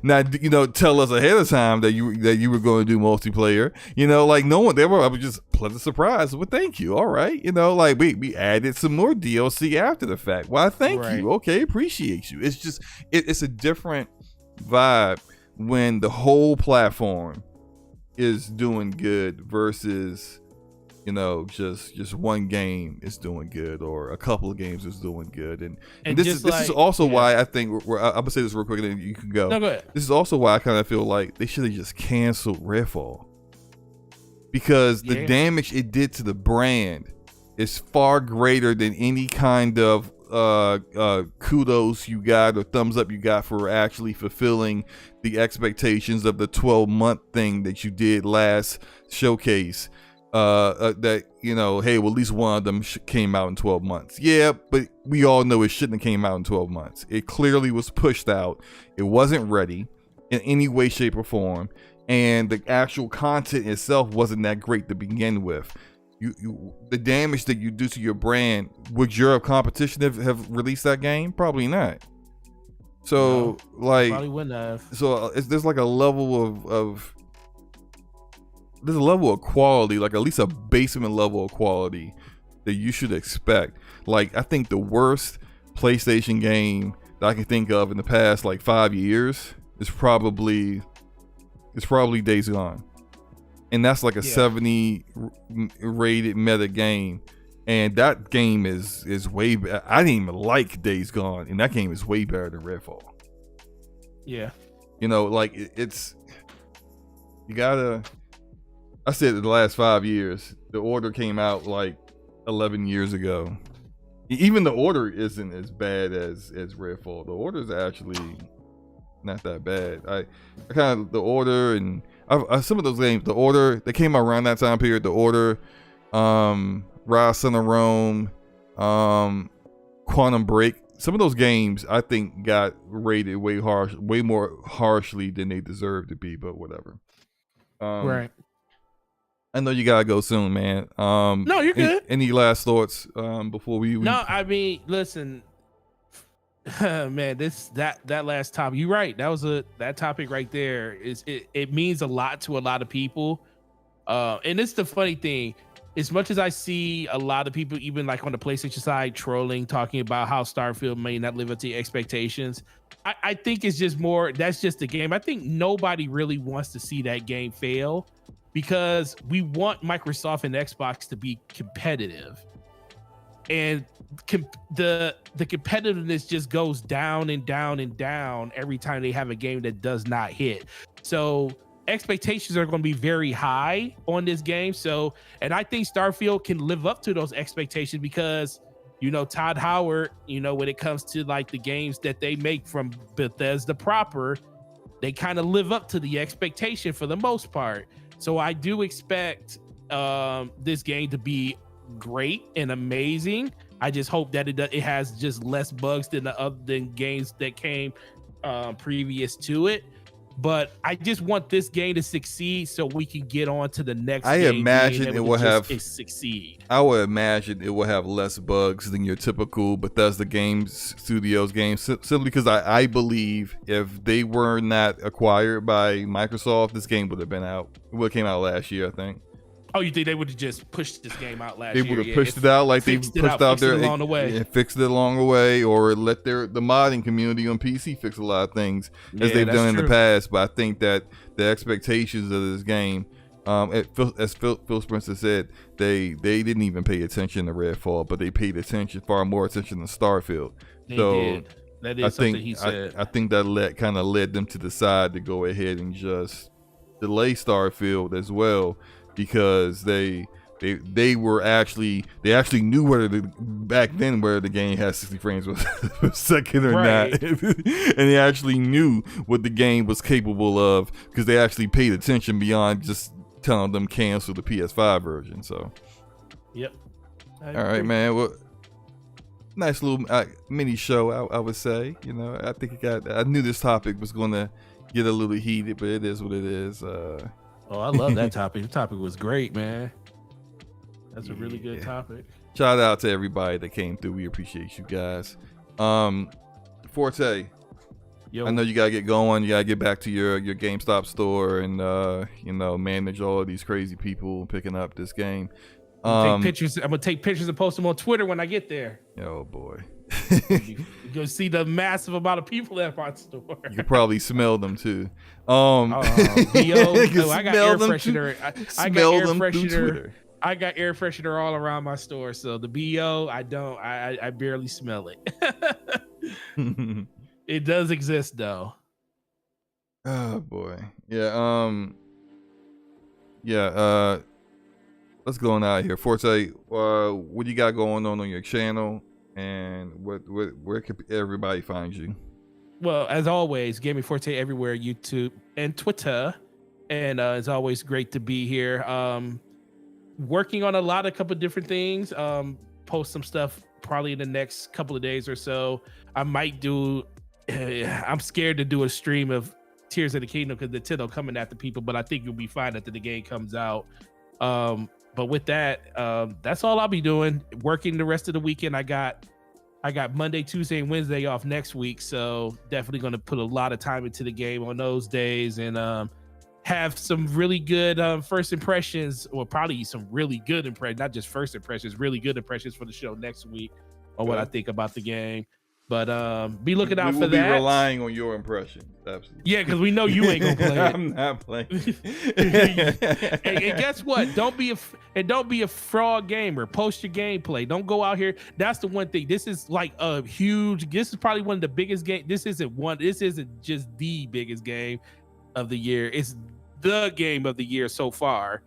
not tell us ahead of time that you were going to do multiplayer. No one. I was just pleasant surprise. Well, thank you. All right, we added some more DLC after the fact. Well, thank you. Okay, appreciate you. It's just it's a different vibe when the whole platform is doing good versus just one game is doing good or a couple of games is doing good, and this is also why I think I'm gonna say this real quick and then you can go. No, go ahead. This is also why I kind of feel like they should have just canceled Redfall, because the damage it did to the brand is far greater than any kind of kudos you got or thumbs up you got for actually fulfilling the expectations of the 12-month thing that you did last showcase. That hey, well, at least one of them came out in 12 months. Yeah, but we all know it shouldn't have came out in 12 months. It clearly was pushed out. It wasn't ready in any way, shape, or form, and the actual content itself wasn't that great to begin with. The damage that you do to your brand, would your competition have released that game? Probably not. So like, probably wouldn't have. So there's like a level of there's a level of quality, like at least a basement level of quality that you should expect. Like I think the worst PlayStation game that I can think of in the past like 5 years is probably Days Gone, and that's like a 70 rated meta game, and that game is way better. I didn't even like Days Gone, and that game is way better than Redfall. Yeah, you know, like it's you gotta. I said the last 5 years. The Order came out like 11 years ago. Even the Order isn't as bad as Redfall. The Order is actually not that bad. I kind of the Order and some of those games. The Order, they came out around that time period. The Order, Rise Son of Rome, Quantum Break. Some of those games I think got rated way more harshly than they deserve to be. But whatever. Right. I know you gotta go soon, man. No, you're good. Any last thoughts before we? No, I mean, listen, man. That last topic. You're right. That topic right there it means a lot to a lot of people. And it's the funny thing. As much as I see a lot of people, even like on the PlayStation side, trolling, talking about how Starfield may not live up to expectations, I think it's just more. That's just the game. I think nobody really wants to see that game fail, because we want Microsoft and Xbox to be competitive, and the competitiveness just goes down and down and down every time they have a game that does not hit. So expectations are going to be very high on this game. So, and I think Starfield can live up to those expectations because, you know, Todd Howard, you know, when it comes to like the games that they make from Bethesda proper, they kind of live up to the expectation for the most part. So I do expect this game to be great and amazing. I just hope that it has just less bugs than games that came previous to it. But I just want this game to succeed so we can get on to the next game. I imagine it will succeed. I would imagine it will have less bugs than your typical Bethesda Games Studios games, simply because I believe if they were not acquired by Microsoft, this game would have been out. It would have came out last year, I think. Oh, you think they would have just pushed this game out last year? They would have pushed it out like they pushed out there along the way. And fixed it along the way, or let the modding community on PC fix a lot of things as they've done in the past. But I think that the expectations of this game, as Phil Spencer said, they didn't even pay attention to Redfall, but they paid far more attention to Starfield. They did. That is something he said. I think that kind of led them to decide to go ahead and just delay Starfield as well, because they actually knew back then whether the game had 60 frames per second or not, and they actually knew what the game was capable of, because they actually paid attention beyond just telling them cancel the PS5 version. So, yep. All right, man. Well, nice little mini show, I would say. You know, I think I knew this topic was gonna get a little heated, but it is what it is. Oh, I love that topic. The topic was great, man. That's a really good topic. Shout out to everybody that came through. We appreciate you guys. Forte, yo, I know you gotta get going. You gotta get back to your GameStop store and manage all of these crazy people picking up this game. I'm gonna take pictures and post them on Twitter when I get there. Oh boy. You'll see the massive amount of people at my store. You can probably smell them too. I got air freshener. I got air freshener all around my store. So the BO, I barely smell it. It does exist though. Oh boy. Let's go on out of here. Forte, what you got going on your channel, and where can everybody find you? Well, as always, Gaming Forte everywhere, YouTube and Twitter. And it's always great to be here. Working on a couple different things. Post some stuff probably in the next couple of days or so. I might do, I'm scared to do a stream of Tears of the Kingdom because Nintendo coming after people, but I think you'll be fine after the game comes out. But with that, that's all I'll be doing. Working the rest of the weekend. I got I got Monday, Tuesday, and Wednesday off next week, so definitely going to put a lot of time into the game on those days and have some really good first impressions, or probably some really good impressions, not just first impressions, really good impressions for the show next week on what I think about the game. But be looking out for that. We will be relying on your impression. Absolutely. Yeah, because we know you ain't gonna play it. I'm not playing. and guess what? Don't be a fraud gamer. Post your gameplay. Don't go out here. That's the one thing. This is like a huge. This is probably one of the biggest game. This isn't just the biggest game of the year. It's the game of the year so far.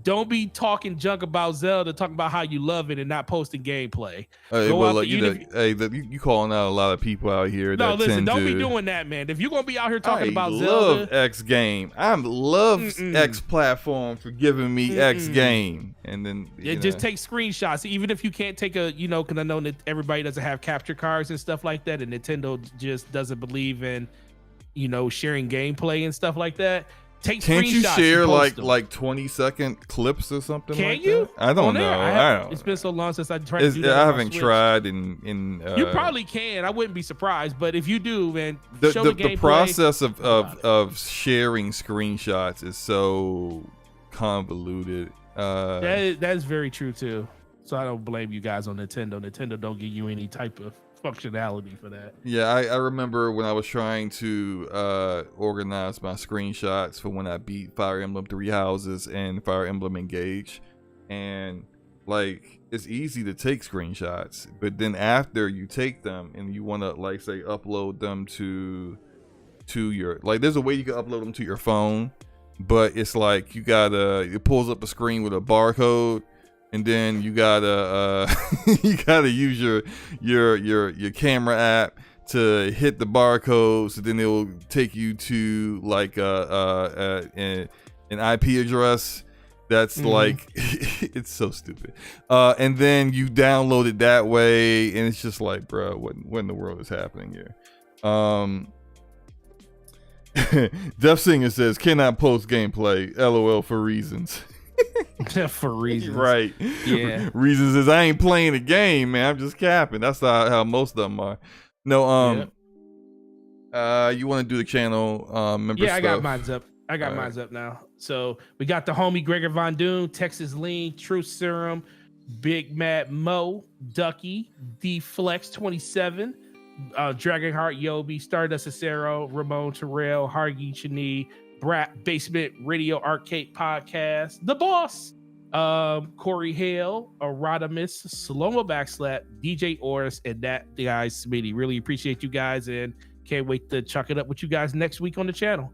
Don't be talking junk about Zelda, talking about how you love it and not posting gameplay. You calling out a lot of people out here. No, listen, don't be doing that, man. If you're gonna be out here talking about Zelda, I love X game. I love X platform for giving me X game, and then just take screenshots. Even if you can't take because I know that everybody doesn't have capture cards and stuff like that, and Nintendo just doesn't believe in sharing gameplay and stuff like that. Can't you share like 20-second clips or something? Can like you? That? I don't know. I don't. It's been so long since I tried to do that. I haven't tried in. You probably can. I wouldn't be surprised. But if you do, man, show the gameplay. The process of sharing screenshots is so convoluted. That is very true too. So I don't blame you guys on Nintendo. Nintendo don't give you any type of functionality for that. Yeah, I remember when I was trying to organize my screenshots for when I beat Fire Emblem Three Houses and Fire Emblem Engage, and like it's easy to take screenshots, but then after you take them and you want to like say upload them to your there's a way you can upload them to your phone, but it's like it pulls up a screen with a barcode. And then you gotta use your camera app to hit the barcode. So then it will take you to like an IP address that's like it's so stupid. And then you download it that way, and it's just like, bro, what in the world is happening here? Death Singer says cannot post gameplay. LOL for reasons. For reasons, right? Yeah, reasons is I ain't playing the game, man. I'm just capping. That's how most of them are. No, you want to do the channel member stuff? I got mine's up. Mine's up now. So we got the homie Gregor Von Doom, Texas Lean, Truth Serum, Big Mad Mo, Ducky, D Flex 27, Dragonheart Yobi, Stardust Acero, Ramon Terrell, Hargi Chani, Brat Basement Radio Arcade Podcast, The Boss, Corey Hale, Erodimus, SloMo Backslap, DJ Oris, and that guy Smitty. Really appreciate you guys and can't wait to chuck it up with you guys next week on the channel.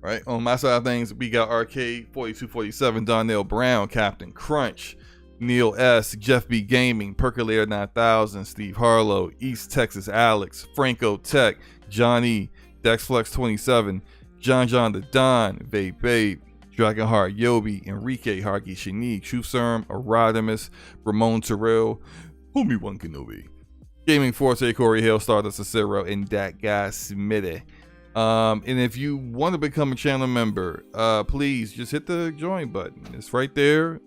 Right, on my side of things, we got Arcade 4247, Donnell Brown, Captain Crunch, Neil S, Jeff B Gaming, Percolator 9000, Steve Harlow, East Texas Alex, Franco Tech, Johnny, Dexflex 27, John the Don, Babe, Dragonheart Yobi, Enrique, Hargi Shani, Truth Serum, Erodimus, Ramon Terrell, Homie One Kenobi, Gaming Forte, Corey Hale, Stardust Acero, and that guy Smitty. And if you want to become a channel member, please just hit the join button. It's right there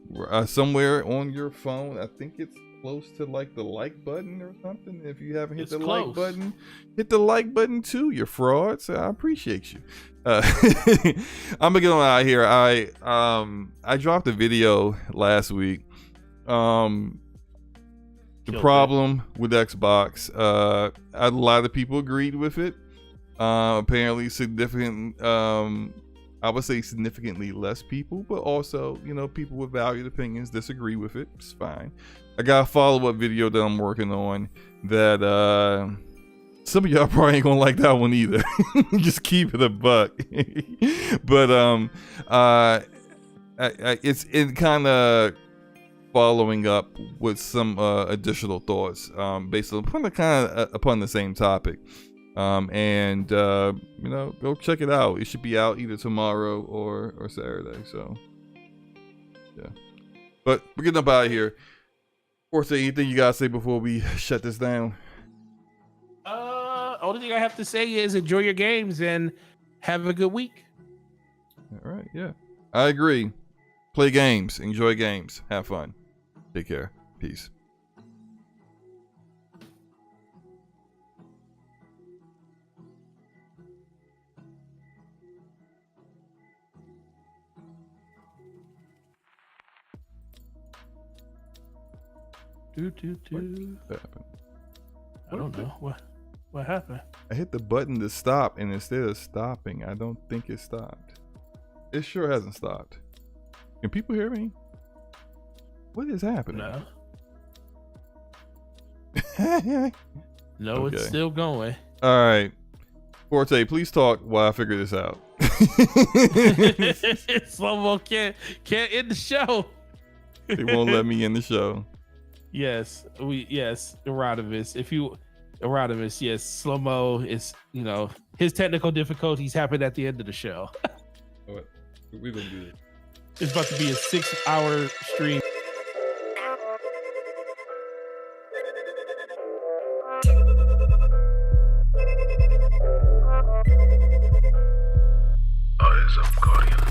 somewhere on your phone. I think it's close to like the like button or something. If you haven't hit like button, hit the like button too. You're frauds. I appreciate you. I'm gonna get on out of here. I dropped a video last week. The problem with Xbox, a lot of people agreed with it. Apparently significant, I would say significantly less people, but also, people with valued opinions disagree with it. It's fine. I got a follow-up video that I'm working on that some of y'all probably ain't gonna like that one either. Just keep it a buck. But it's kind of following up with some additional thoughts based upon the same topic. Go check it out. It should be out either tomorrow or Saturday. So yeah, but we're getting up out of here. Forte, anything you gotta say before we shut this down? Only thing I have to say is enjoy your games and have a good week. All right, yeah, I agree. Play games, enjoy games, have fun. Take care. Peace. What happened? I don't know. What happened? I hit the button to stop, and instead of stopping, I don't think it stopped. It sure hasn't stopped. Can people hear me? What is happening? No, Okay. it's still going. All right. Forte, please talk while I figure this out. SloMo can't end the show. They won't let me in the show. Yes, Erodimus. Erodimus, yes, SloMo is, his technical difficulties happened at the end of the show. What? We're gonna do it. It's about to be a 6-hour stream. Eyes up, Guardian.